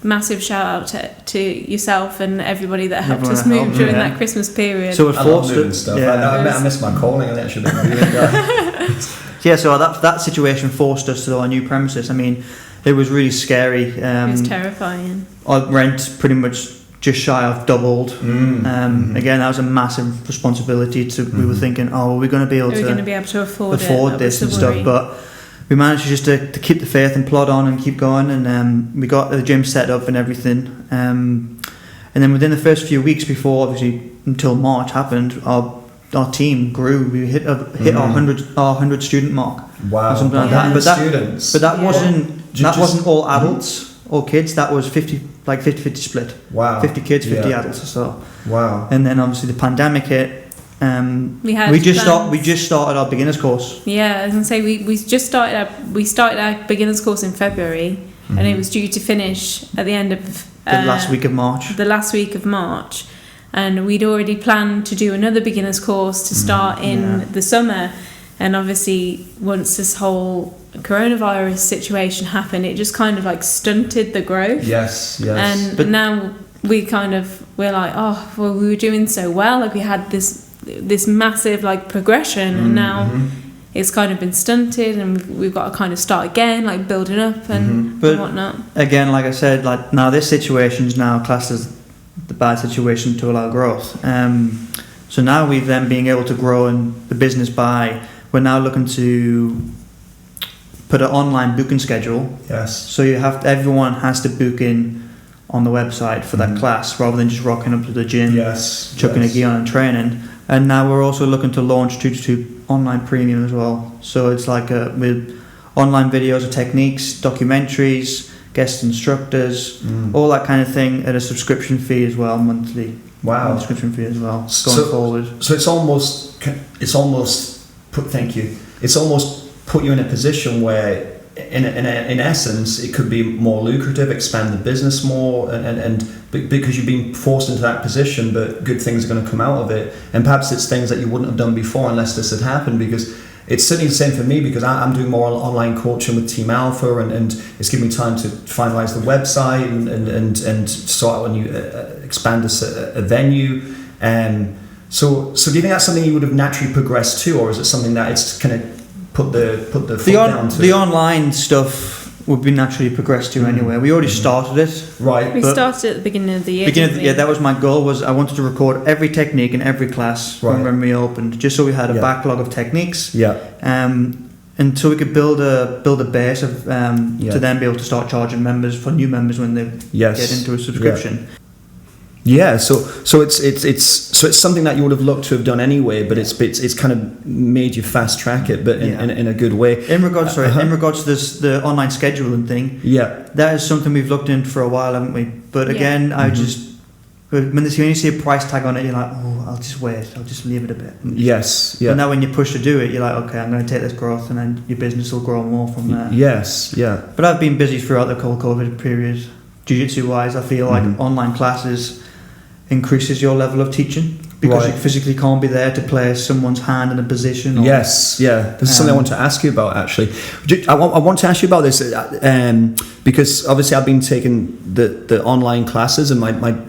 massive shout out to yourself and everybody that helped us move during that Christmas period. So it forced it. Stuff. I miss my calling, and actually. Yeah, so that situation forced us to our new premises. I mean, it was really scary. It was terrifying. Our rent pretty much just shy of doubled. Again, that was a massive responsibility. We were thinking, are we going to be able to afford this and stuff? But we managed just to keep the faith and plod on and keep going. And we got the gym set up and everything. And then within the first few weeks before, obviously, until March happened, our team grew. We hit our 100 student mark. Wow, something like that. But that wasn't all adults, all kids. That was 50-50 split. Wow. 50 kids, 50 adults or so. Wow. And then obviously the pandemic hit. We just started our beginners course. Yeah, I was gonna say we just started our beginners course in February, and it was due to finish at the end of the last week of March. The last week of March, and we'd already planned to do another beginners course to start in the summer. And obviously, once this whole coronavirus situation happened, it just kind of like stunted the growth. Yes. And now we're like, oh, well, we were doing so well. Like we had this massive like progression, and now it's kind of been stunted, and we've got to kind of start again, like building up and whatnot. Again, like I said, like now this situation is now classed as the bad situation to allow growth. So now we've then being able to grow in the business we're now looking to put an online booking schedule. Yes. So everyone has to book in on the website for that class rather than just rocking up to the gym, chucking a gi on and training. And now we're also looking to launch Jiu-Jitsu online premium as well. So it's like with online videos of techniques, documentaries, guest instructors, all that kind of thing at a subscription fee as well, monthly. Wow. Subscription fee as well going forward. So it's almost put you in a position where in essence it could be more lucrative, expand the business more, and because you've been forced into that position, but good things are going to come out of it, and perhaps it's things that you wouldn't have done before unless this had happened. Because it's certainly the same for me, because I'm doing more online coaching with Team Alpha, and it's giving me time to finalize the website and sort out a new expand a venue. So do you think that's something you would have naturally progressed to, or is it something that it's kind of put the foot down to? The online stuff would be naturally progressed to anyway. We already started it. Right. We started at the beginning of the year. That was my goal. Was I wanted to record every technique in every class from when we opened, just so we had a backlog of techniques. Yeah. Until we could build a base of to then be able to start charging members for new members when they get into a subscription. Yeah, so it's something that you would have looked to have done anyway, but it's kind of made you fast track it, but in a good way. In regards to this, the online scheduling thing, that is something we've looked into for a while, haven't we? But again, I just when you see a price tag on it, you're like, oh, I'll just wait, I'll just leave it a bit. Yes, yeah. But now when you push to do it, you're like, okay, I'm going to take this growth, and then your business will grow more from there. Yes, yeah. But I've been busy throughout the whole COVID period, jiu-jitsu wise. I feel like online classes increases your level of teaching, because you physically can't be there to place someone's hand in a position. Or, this is something I want to ask you about, actually. I want to ask you about this because obviously I've been taking the online classes, and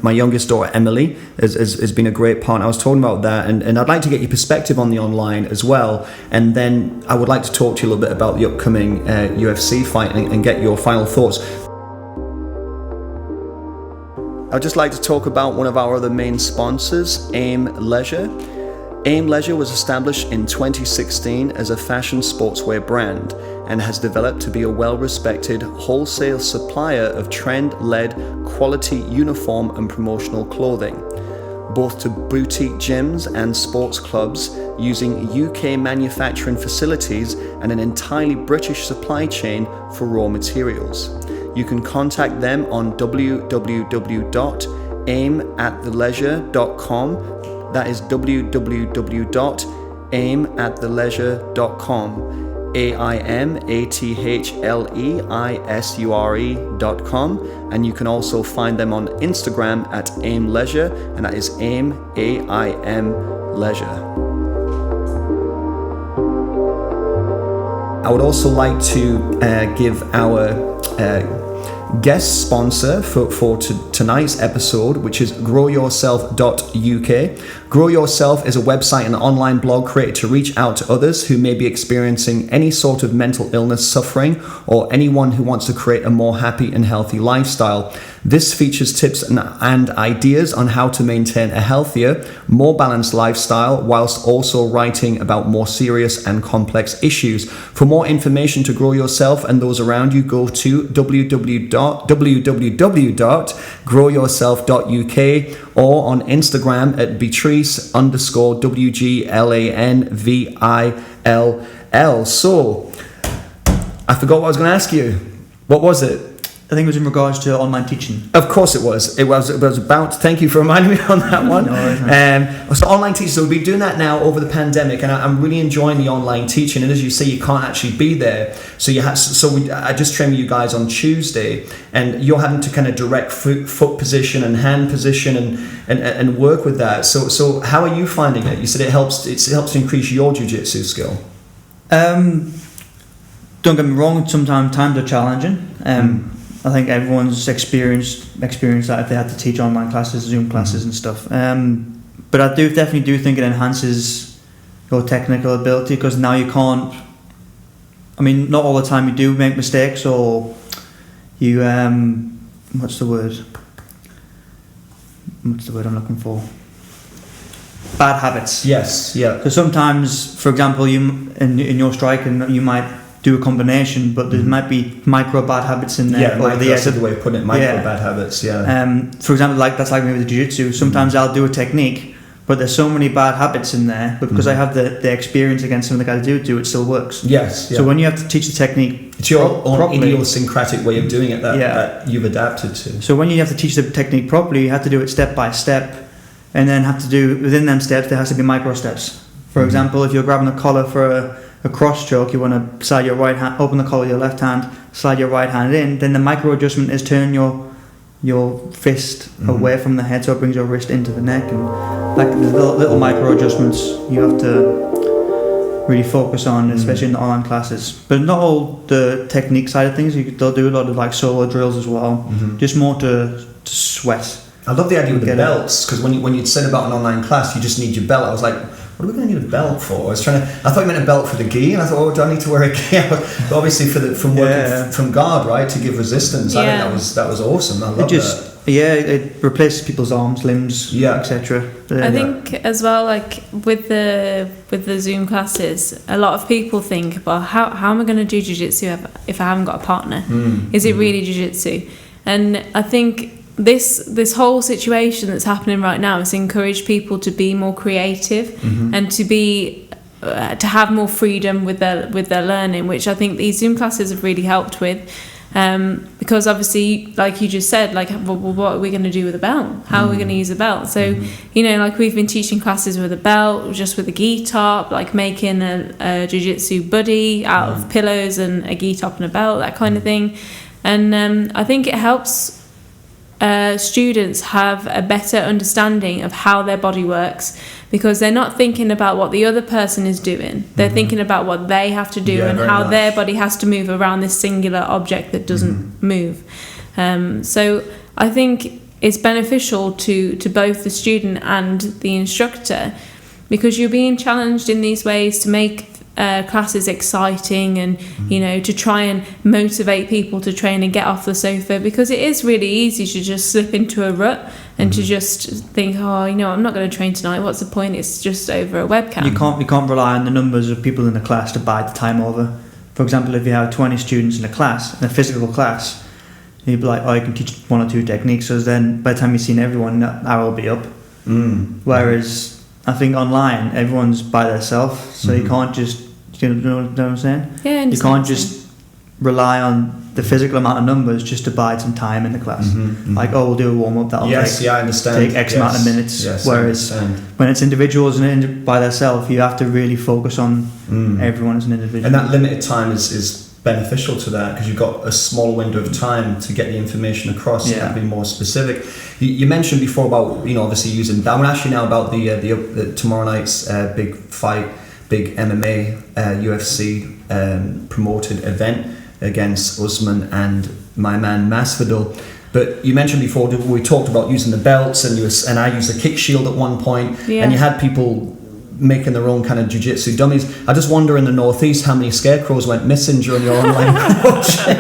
my youngest daughter Emily has been a great partner. I was talking about that, and I'd like to get your perspective on the online as well, and then I would like to talk to you a little bit about the upcoming UFC fight and get your final thoughts. I'd just like to talk about one of our other main sponsors, AIM Leisure. AIM Leisure was established in 2016 as a fashion sportswear brand and has developed to be a well-respected wholesale supplier of trend-led quality uniform and promotional clothing, both to boutique gyms and sports clubs, using UK manufacturing facilities and an entirely British supply chain for raw materials. You can contact them on www.aimattheleisure.com. That is www.aimattheleisure.com. aimattheleisure.com, and you can also find them on Instagram at AIM Leisure, and that is AIM Leisure. I would also like to give our guest sponsor for tonight's episode, which is growyourself.uk. Grow Yourself is a website and online blog created to reach out to others who may be experiencing any sort of mental illness, suffering, or anyone who wants to create a more happy and healthy lifestyle. This features tips and ideas on how to maintain a healthier, more balanced lifestyle, whilst also writing about more serious and complex issues. For more information to grow yourself and those around you, go to www.growyourself.uk or on Instagram at Beatrice_WGLANVILL. So, I forgot what I was going to ask you. What was it? I think it was in regards to online teaching. Of course it was. It was about, thank you for reminding me on that one. So online teaching, so we've been doing that now over the pandemic, and I'm really enjoying the online teaching. And as you say, you can't actually be there. So I just trained with you guys on Tuesday, and you're having to kind of direct foot position and hand position and work with that. So how are you finding it? You said it helps to increase your jiu-jitsu skill. Don't get me wrong, sometimes times are challenging. I think everyone's experienced that if they had to teach online classes, Zoom classes and stuff. But I definitely do think it enhances your technical ability, because now you can't. I mean, not all the time you do make mistakes, or you what's the word I'm looking for? Bad habits. Yes, yeah. Because sometimes, for example, you in your striking, you might do a combination, but there might be micro bad habits in there. Yeah, that's the way of putting it, micro bad habits, yeah. For example, that's like me with jiu-jitsu. Sometimes I'll do a technique, but there's so many bad habits in there, but because I have the experience against some of the guys who do it still works. Yes. Yeah. So when you have to teach the technique, it's your own idiosyncratic way of doing it that you've adapted to. So when you have to teach the technique properly, you have to do it step by step, and then have to do within them steps. There has to be micro steps. For example, if you're grabbing a collar for a cross choke, you want to slide your right hand, open the collar with your left hand, slide your right hand in. Then the micro adjustment is turn your fist away from the head, so it brings your wrist into the neck, and like the little micro adjustments you have to really focus on, especially in the online classes. But not all the technique side of things. They'll do a lot of like solo drills as well, just more to sweat. I love the idea with the belts, because when you'd said about an online class, you just need your belt. I was like, what are we going to need a belt for? I thought you meant a belt for the gi, and I thought, oh, do I need to wear a gi? But obviously from working from guard, right, to give resistance. I think that was awesome. I love that. Yeah, it replaces people's arms, limbs, etc. I think as well, like with the Zoom classes, a lot of people think, well, how am I going to do jiu-jitsu if I haven't got a partner? Is it really jiu-jitsu? And I think this whole situation that's happening right now has encouraged people to be more creative and to have more freedom with their learning, which I think these Zoom classes have really helped with. Because obviously, like you just said, like, well, what are we going to do with a belt? How are we going to use a belt? So, like we've been teaching classes with a belt, just with a gi top, like making a jiu-jitsu buddy out of pillows and a gi top and a belt, that kind of thing. And I think it helps students have a better understanding of how their body works, because they're not thinking about what the other person is doing. They're thinking about what they have to do and how their body has to move around this singular object that doesn't move. So I think it's beneficial to both the student and the instructor, because you're being challenged in these ways to make classes exciting and to try and motivate people to train and get off the sofa, because it is really easy to just slip into a rut and to just think, I'm not going to train tonight, what's the point, it's just over a webcam. You can't rely on the numbers of people in the class to buy the time over. For example, if you have 20 students in a class, in a physical class, you'd be like, you can teach one or two techniques, so then by the time you've seen everyone, that hour will be up. Whereas I think online everyone's by themselves, so you can't just, you know what I'm saying? Yeah, you can't just rely on the physical amount of numbers just to buy some time in the class. Like, we'll do a warm up that'll I understand. take X amount of minutes. Whereas when it's individuals and by themselves, you have to really focus on everyone as an individual. And that limited time is beneficial to that, because you've got a small window of time to get the information across and be more specific. You mentioned before about obviously using. I'm going to ask you now about the tomorrow night's big MMA UFC promoted event against Usman and my man Masvidal. But you mentioned before, we talked about using the belts, and I used a kick shield at one point, and you had people making their own kind of jiu-jitsu dummies. I just wonder in the Northeast how many scarecrows went missing during your online coaching.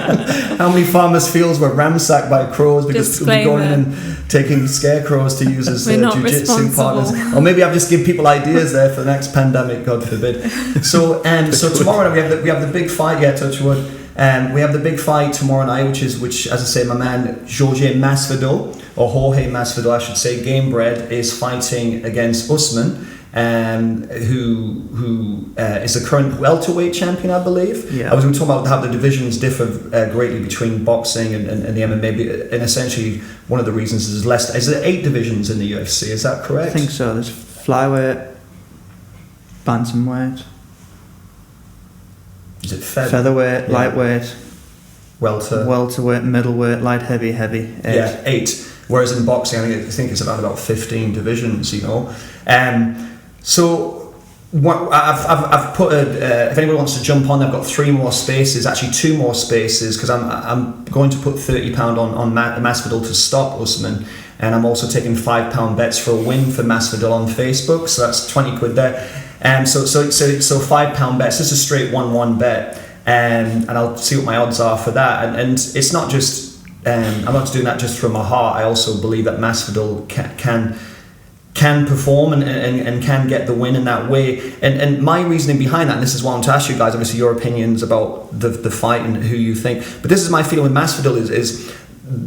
How many farmers' fields were ransacked by crows because people were going in and taking scarecrows to use as jiu-jitsu partners. Or maybe I've just give people ideas there for the next pandemic, God forbid. So tomorrow we have the big fight. Yeah, touch wood. We have the big fight tomorrow night, which as I say, my man Jorge Masvidal, I should say, Gamebred, is fighting against Usman. Who is the current welterweight champion, I believe. I was going to talk about how the divisions differ greatly between boxing and the MMA, and essentially one of the reasons is less. Is there 8 divisions in the UFC? Is that correct? I think so. There's flyweight, bantamweight. Is it featherweight, lightweight, welterweight, middleweight, light, heavy, 8. 8. Whereas in boxing, I think it's about 15 divisions. So I've put if anybody wants to jump on, I've got 3 more spaces, actually 2 more spaces, because I'm going to put £30 on Masvidal to stop Usman, and I'm also taking £5 bets for a win for Masvidal on Facebook, so that's 20 quid there. So £5 bets. This is a straight 1-1 bet, and I'll see what my odds are for that. And it's not just I'm not doing that just from my heart. I also believe that Masvidal can can perform and can get the win in that way. And my reasoning behind that, and this is what I want to ask you guys, obviously your opinions about the fight and who you think, but this is my feeling with Masvidal is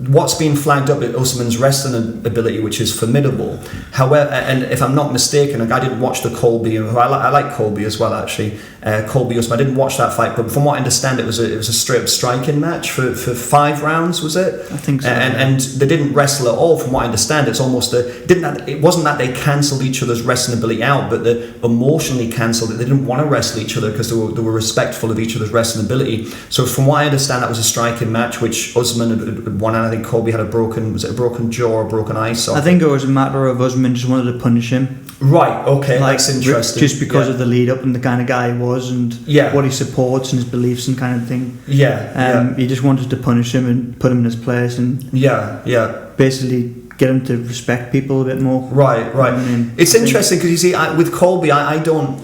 what's being flagged up at Usman's wrestling ability, which is formidable. However, and if I'm not mistaken, like I didn't watch the Colby, I like Colby as well actually, Colby Usman. I didn't watch that fight, but from what I understand, it was a straight up striking match for 5 rounds, was it? I think so. And they didn't wrestle at all, from what I understand. It's almost it wasn't that they cancelled each other's wrestling ability out, but they emotionally cancelled it. They didn't want to wrestle each other because they were respectful of each other's wrestling ability. So from what I understand, that was a striking match, which Usman had won, and I think Colby had a broken jaw or a broken eye socket? I think it was a matter of Usman just wanted to punish him. Right, okay, that's interesting. Just because of the lead up and the kind of guy he was and what he supports and his beliefs and kind of thing. He just wanted to punish him and put him in his place and basically get him to respect people a bit more. Right. It's interesting because you see, with Colby, I don't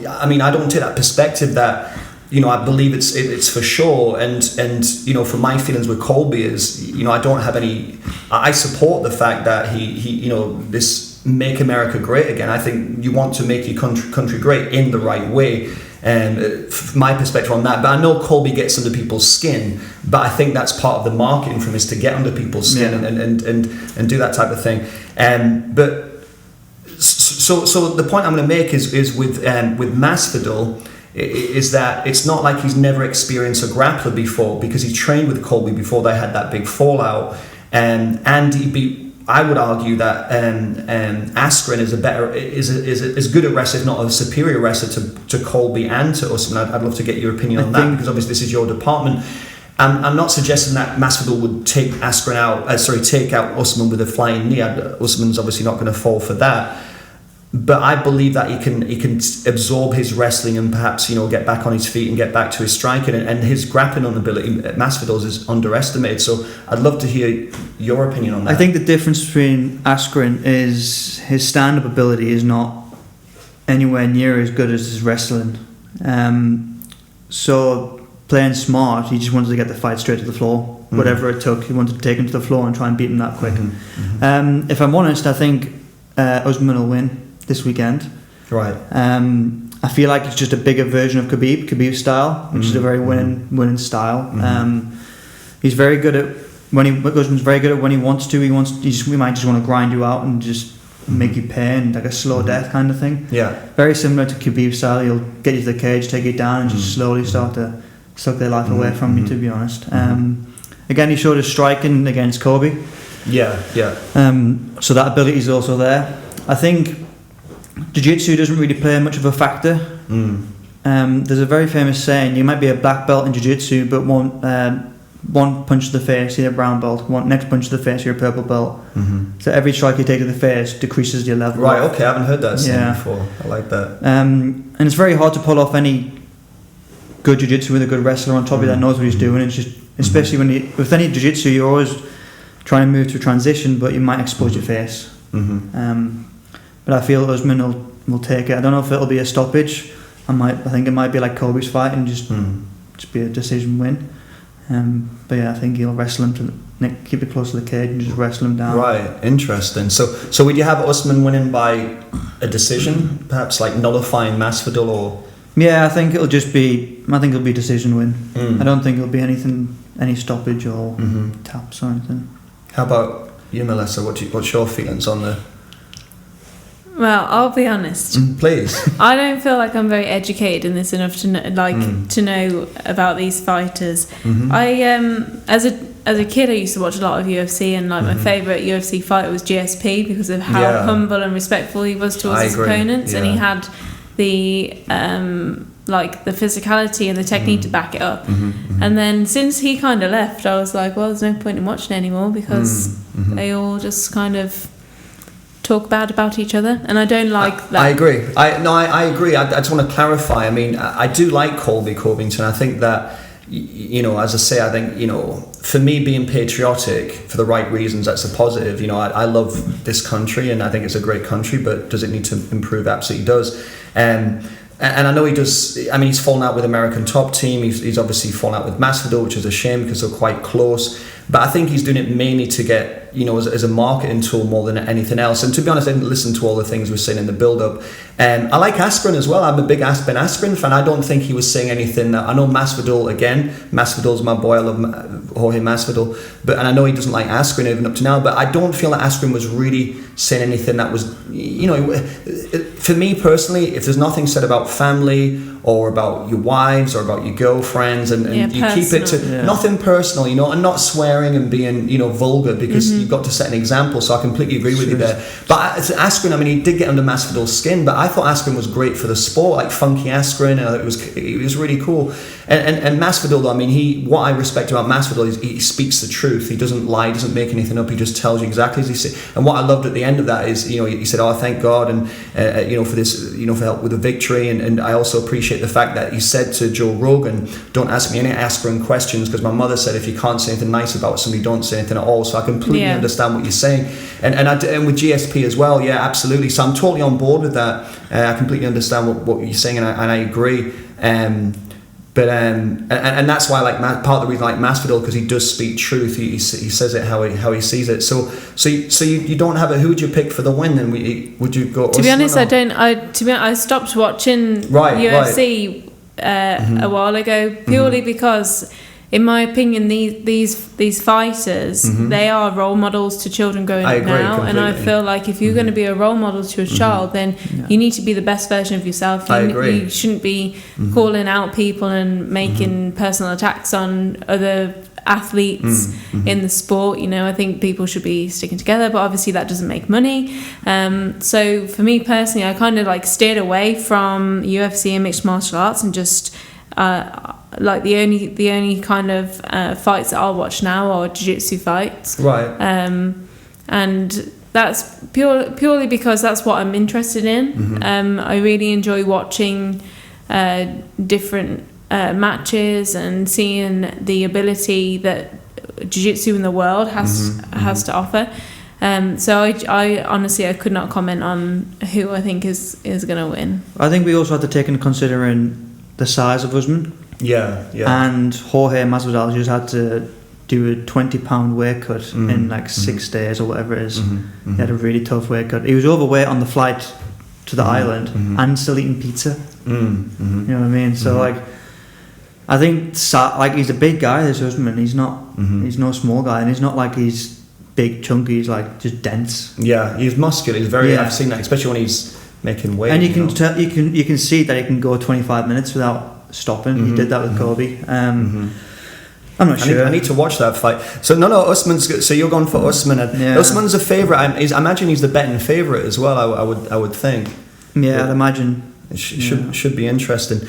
take that perspective that, I believe it's for sure, and from my feelings with Colby is, I don't have any. I support the fact that he this make America great again. I think you want to make your country great in the right way, and my perspective on that. But I know Colby gets under people's skin, but I think that's part of the marketing from is to get under people's skin and do that type of thing. But so the point I'm going to make is with Masvidal. Is that it's not like he's never experienced a grappler before, because he trained with Colby before they had that big fallout, and he beat. I would argue that Askren is as good a wrestler, if not a superior wrestler to Colby and to Usman. I'd love to get your opinion on that, because obviously this is your department. I'm not suggesting that Masvidal would take take out Usman with a flying knee. Usman's obviously not going to fall for that. But I believe that he can absorb his wrestling and perhaps get back on his feet and get back to his striking, and his grappling ability at Masvidal's is underestimated. So I'd love to hear your opinion on that. I think the difference between Askren is his stand-up ability is not anywhere near as good as his wrestling. So playing smart, he just wanted to get the fight straight to the floor. Whatever it took, he wanted to take him to the floor and try and beat him that quick. If I'm honest, I think Usman will win this weekend. Right. I feel like it's just a bigger version of Khabib style, which is a very winning style. He's very good at Usman's very good at when he wants to. We might just want to grind you out and just make you pay, and like a slow death kind of thing. Yeah. Very similar to Khabib style. He'll get you to the cage, take you down, and just slowly start to suck their life away from you. To be honest. Again, he showed his striking against Colby. Yeah. So that ability is also there. I think Jiu-Jitsu doesn't really play much of a factor. There's a very famous saying: you might be a black belt in Jiu-Jitsu, but one punch to the face, you're a brown belt. One next punch to the face, you're a purple belt. So every strike you take to the face decreases your level. Right. Okay. I haven't heard that saying before. I like that. And it's very hard to pull off any good Jiu-Jitsu with a good wrestler on top of you that knows what he's doing. It's just, especially with any Jiu-Jitsu, you're always trying to move to a transition, but you might expose your face. But I feel Usman will take it. I don't know if it'll be a stoppage. I think it might be like Colby's fight and just be a decision win. But I think he'll wrestle him to keep it close to the cage and just wrestle him down. Right, interesting. So would you have Usman winning by a decision, perhaps like nullifying Masvidal, or? Yeah, I think it'll be a decision win. I don't think it'll be any stoppage or taps or anything. How about you, Mellisa? What's your feelings on the? Well, I'll be honest. Please. I don't feel like I'm very educated in this enough to know, to know about these fighters. I as a kid I used to watch a lot of UFC, and my favourite UFC fighter was GSP because of how humble and respectful he was towards his opponents, and he had the the physicality and the technique to back it up. And then since he kind of left, I was like, well, there's no point in watching anymore because they all just kind of talk bad about each other, and I don't like that. I agree. I agree. I just want to clarify. I mean, I do like Colby Covington. I think that, as I say, I think, for me, being patriotic for the right reasons, that's a positive. I love this country, and I think it's a great country, but does it need to improve? Absolutely does. And I know he does. I mean, he's fallen out with American Top Team. He's obviously fallen out with Masvidal, which is a shame because they're quite close. But I think he's doing it mainly to get, as a marketing tool more than anything else. And to be honest, I didn't listen to all the things we're saying in the build-up. I like Askren as well. I'm a big Ben Askren fan. I don't think he was saying anything that... I know Masvidal, again. Masvidal's my boy. I love Jorge Masvidal. And I know he doesn't like Askren even up to now, but I don't feel that Askren was really saying anything that was... for me personally, if there's nothing said about family or about your wives or about your girlfriends and you keep it to nothing personal, and not swearing and being, vulgar, because you've got to set an example. So I completely agree with you there. But Askren, he did get under Masvidal's skin, but I thought Askren was great for the sport, like funky Askren. It was really cool. And Masvidal, what I respect about Masvidal is he speaks the truth. He doesn't lie, he doesn't make anything up. He just tells you exactly as he says. And what I loved at the end of that is, he said, "Oh, thank God," and for this, for help with the victory. And I also appreciate the fact that he said to Joe Rogan, "Don't ask me any Askren questions, because my mother said if you can't say anything nice about somebody, don't say anything at all." So I completely understand what you're saying. And with GSP as well, yeah, absolutely. So I'm totally on board with that. I completely understand what you're saying, and I agree. But that's why I like part of the reason I like Masvidal, because he does speak truth. He says it how he sees it. So you don't have who would you pick for the win? Then would you go? To be honest, I don't. I stopped watching UFC a while ago purely because, in my opinion, these fighters, they are role models to children growing up now, completely. And I feel like if you're going to be a role model to a child, then you need to be the best version of yourself. You shouldn't be calling out people and making personal attacks on other athletes in the sport. I think people should be sticking together, but obviously that doesn't make money. So for me personally, I kind of steered away from UFC and mixed martial arts and just the only kind of fights that I'll watch now are jiu-jitsu fights, right? And that's purely because that's what I'm interested in. I really enjoy watching different matches and seeing the ability that jiu-jitsu in the world has to offer. So I honestly could not comment on who I think is going to win. I think we also have to take into consideration the size of Usman. Yeah. And Jorge Masvidal just had to do a 20-pound weight cut in 6 days or whatever it is. He had a really tough weight cut. He was overweight on the flight to the island and still eating pizza. You know what I mean? So I think he's a big guy, this Usman. He's not. He's no small guy, and he's not like he's big, chunky. He's just dense. Yeah, he's muscular. He's very. I've seen that, especially when he's making weight. And you can see that he can go 25 minutes without stopping. He did that with Kobe. I'm not sure. I need to watch that fight. So Usman's good. So you're going for Usman. Usman's a favourite. I imagine he's the betting favourite as well. I would think. Yeah, I'd imagine. It should be interesting.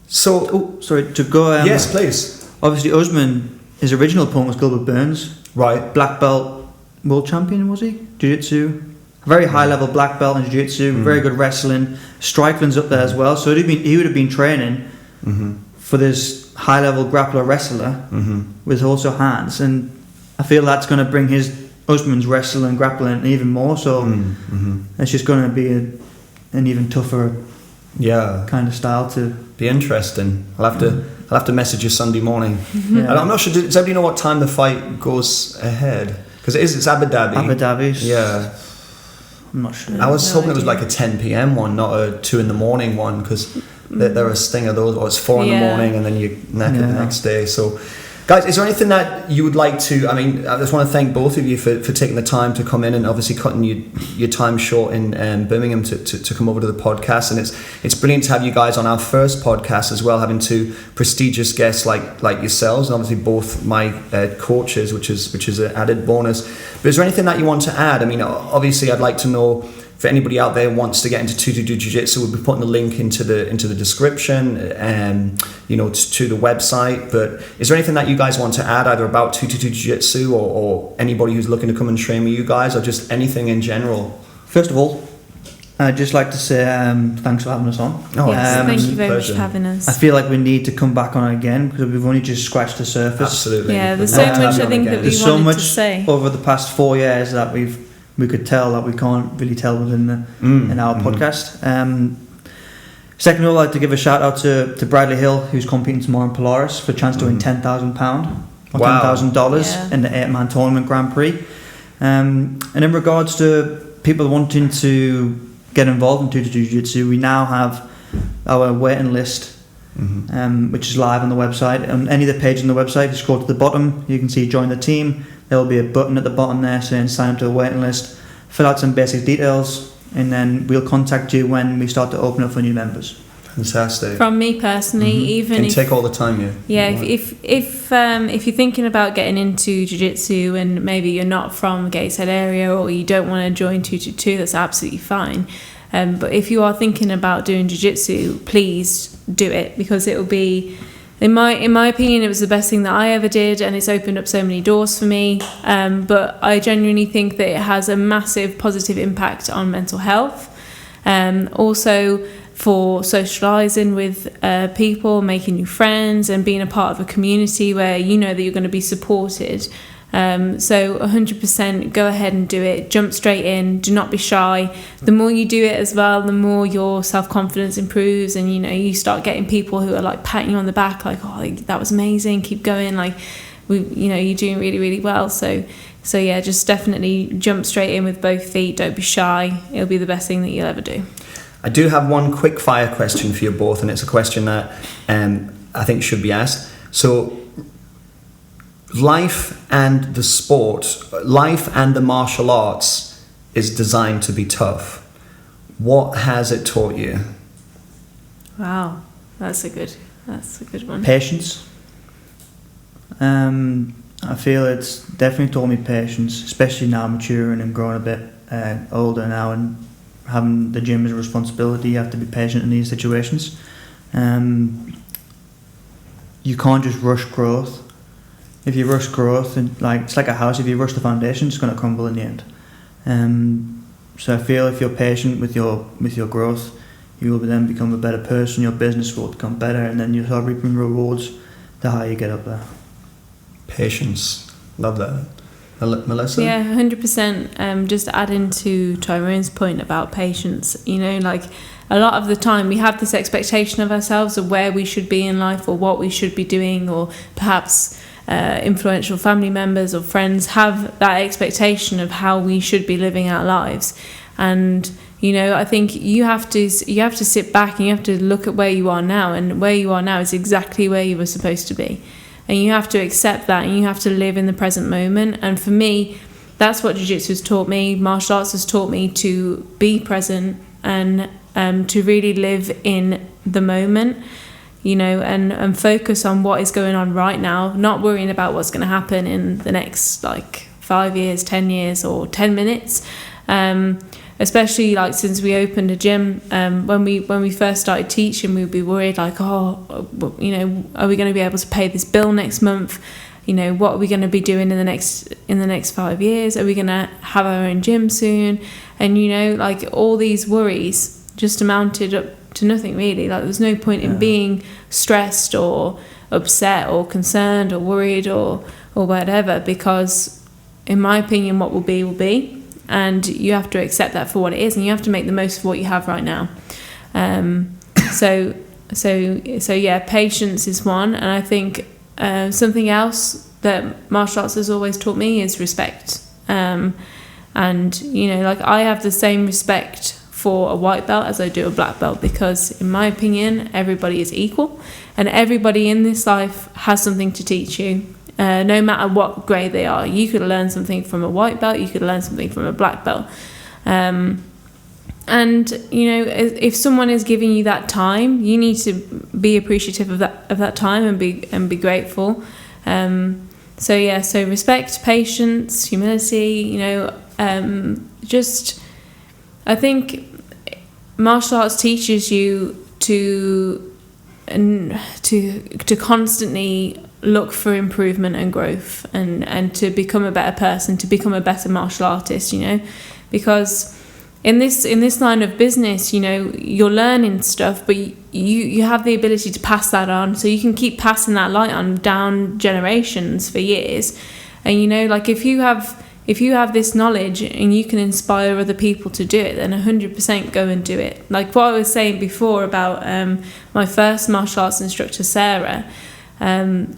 Sorry to go. Yes, please. Obviously, Usman, his original opponent was Gilbert Burns. Right. Black belt world champion, was he? Jiu-jitsu. Very high level black belt in jiu-jitsu. Very good wrestling. Strickland's up there as well. So he would have been training for this high level grappler wrestler with also hands, and I feel that's going to bring Usman's wrestling and grappling even more. So it's just going to be an even tougher kind of style to be interesting. I'll have to message you Sunday morning. And I'm not sure. Does everybody know what time the fight goes ahead? Because it's Abu Dhabi. Abu Dhabi. Yeah. I'm not sure. I was hoping it was like a 10 p.m. one, not a 2 in the morning one, because there are a sting of those, or it's 4 in the morning and then you're knackered the next day. So, guys, is there anything that you would like to... I just want to thank both of you for taking the time to come in and obviously cutting your time short in Birmingham to come over to the podcast. And it's brilliant to have you guys on our first podcast as well, having two prestigious guests like yourselves, and obviously both my coaches, which is an added bonus. But is there anything that you want to add? Obviously I'd like to know, if anybody out there wants to get into 222 Jiu-Jitsu, we'll be putting the link into the description, to the website. But is there anything that you guys want to add, either about 222 Jiu-Jitsu or anybody who's looking to come and train with you guys, or just anything in general? First of all, I'd just like to say thanks for having us on. Thank you very much for having us. I feel like we need to come back on again, because we've only just scratched the surface. Absolutely. Yeah, there's so much I think that we wanted to say. Over the past 4 years that we could tell that we can't really tell within in our podcast. Second of all, I'd like to give a shout out to Bradley Hill, who's competing tomorrow in Polaris for a chance to win £10,000. or Wow. $10,000 Yeah. in the 8-man tournament Grand Prix. And in regards to people wanting to get involved into Jiu-Jitsu, we now have our waiting list, which is live on the website. On any of the pages on the website, just scroll to the bottom, you can see join the team. There will be a button at the bottom there saying sign up to the waiting list, fill out some basic details, and then we'll contact you when we start to open up for new members. Fantastic. From me personally, even Can if take all the time, yeah. Yeah, if you're thinking about getting into jiu-jitsu and maybe you're not from Gateshead area or you don't want to join 222, that's absolutely fine. But if you are thinking about doing jiu-jitsu, please do it, because it will be, in my opinion, it was the best thing that I ever did, and it's opened up so many doors for me. But I genuinely think that it has a massive positive impact on mental health. Also, for socialising with people, making new friends, and being a part of a community where you know that you're going to be supported. So 100% go ahead and do it. Jump straight in. Do not be shy. The more you do it as well, the more your self-confidence improves, and you know you start getting people who are like patting you on the back, like, oh, like, that was amazing. Keep going. Like, you're doing really, really well. So yeah, just definitely jump straight in with both feet. Don't be shy. It'll be the best thing that you'll ever do. I do have one quick fire question for you both, and it's a question that I think should be asked. So, life and the martial arts is designed to be tough. What has it taught you? Wow, that's a good one. Patience. I feel it's definitely taught me patience, especially now maturing and growing a bit older now and having the gym as a responsibility. You have to be patient in these situations. You can't just rush growth. If you rush growth, and it's like a house, if you rush the foundation, it's going to crumble in the end. So I feel if you're patient with your growth, you will then become a better person, your business will become better, and then you'll start reaping rewards the higher you get up there. Patience. Love that. Mellisa? Yeah, 100%. Just adding to Tyrone's point about patience, like a lot of the time we have this expectation of ourselves of where we should be in life or what we should be doing, or perhaps influential family members or friends have that expectation of how we should be living our lives. And I think you have to sit back and you have to look at where you are now, and where you are now is exactly where you were supposed to be. And you have to accept that, and you have to live in the present moment. And for me, that's what jiu-jitsu has taught me. Martial arts has taught me to be present and to really live in the moment, and focus on what is going on right now, not worrying about what's going to happen in the next 5 years, 10 years, or 10 minutes. Especially since we opened a gym, when we first started teaching, we'd be worried are we going to be able to pay this bill next month? What are we going to be doing in the next 5 years? Are we going to have our own gym soon? And all these worries just amounted up to nothing really. There was no point in being stressed or upset or concerned or worried or whatever, because in my opinion, what will be. And you have to accept that for what it is, and you have to make the most of what you have right now. So yeah, patience is one, and I think something else that martial arts has always taught me is respect. And I have the same respect for a white belt as I do a black belt, because in my opinion, everybody is equal, and everybody in this life has something to teach you. No matter what grade they are, you could learn something from a white belt, you could learn something from a black belt. And if someone is giving you that time, you need to be appreciative of that time and be grateful. So respect, patience, humility. I think martial arts teaches you to constantly look for improvement and growth, and to become a better person, to become a better martial artist, because in this line of business, you're learning stuff, but you have the ability to pass that on, so you can keep passing that light on down generations for years. And if you have this knowledge and you can inspire other people to do it, then 100% go and do it. Like what I was saying before about my first martial arts instructor, Sarah,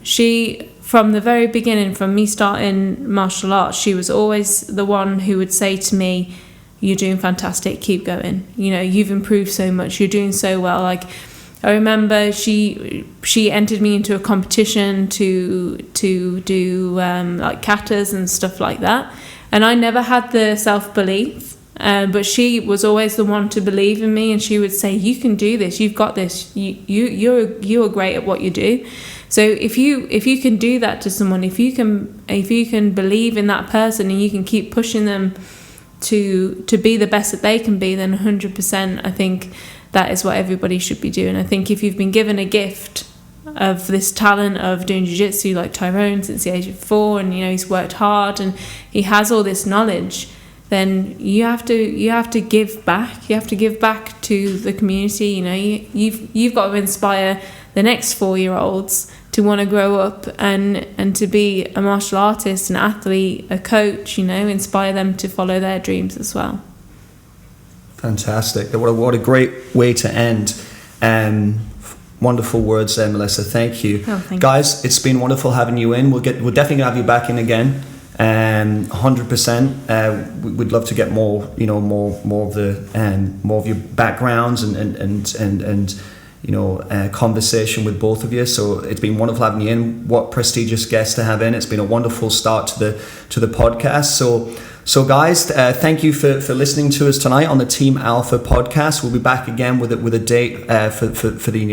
she from the very beginning, from me starting martial arts, she was always the one who would say to me, "You're doing fantastic, keep going. You know, you've improved so much, you're doing so well." Like, I remember she entered me into a competition to do like katas and stuff like that, and I never had the self-belief, but she was always the one to believe in me, and she would say, "You can do this, you've got this, you're great at what you do." So if you can do that to someone, if you can believe in that person and you can keep pushing them to be the best that they can be, then 100% I think that is what everybody should be doing. I think if you've been given a gift of this talent of doing jiu-jitsu like Tyrone since the age of 4, and you know he's worked hard and he has all this knowledge, then you have to give back. You have to give back to the community. You know, you've got to inspire the next 4-year-olds to want to grow up and to be a martial artist, an athlete, a coach. You know, inspire them to follow their dreams as well. Fantastic. What a great way to end. Wonderful words there, Mellisa. Thank you. Oh, thank Guys, it's been wonderful having you in. We're definitely gonna have you back in again. 100%. We'd love to get more of the more of your backgrounds and you know, conversation with both of you. So it's been wonderful having you in. What prestigious guests to have in. It's been a wonderful start to the podcast. So guys, thank you for listening to us tonight on the Team Alpha podcast. We'll be back again with a date for the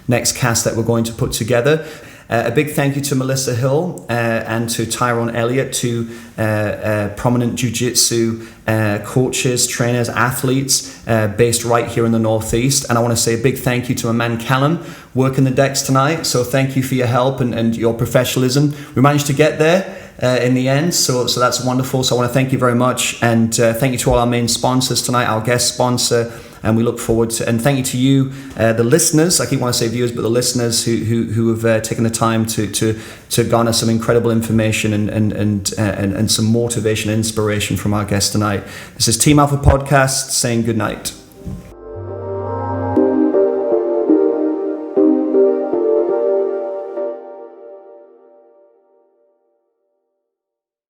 next cast that we're going to put together. A big thank you to Mellisa Hill and to Tyrone Elliot, two prominent jiu-jitsu coaches, trainers, athletes based right here in the Northeast. And I want to say a big thank you to my man Callum, working the decks tonight. So thank you for your help and your professionalism. We managed to get there in the end, so that's wonderful. So I want to thank you very much, and thank you to all our main sponsors tonight, our guest sponsor, and we look forward to, and thank you to you, the listeners. I keep wanting to say viewers, but the listeners who have taken the time to garner some incredible information and some motivation and inspiration from our guest tonight. This is Team Alpha Podcast saying good night.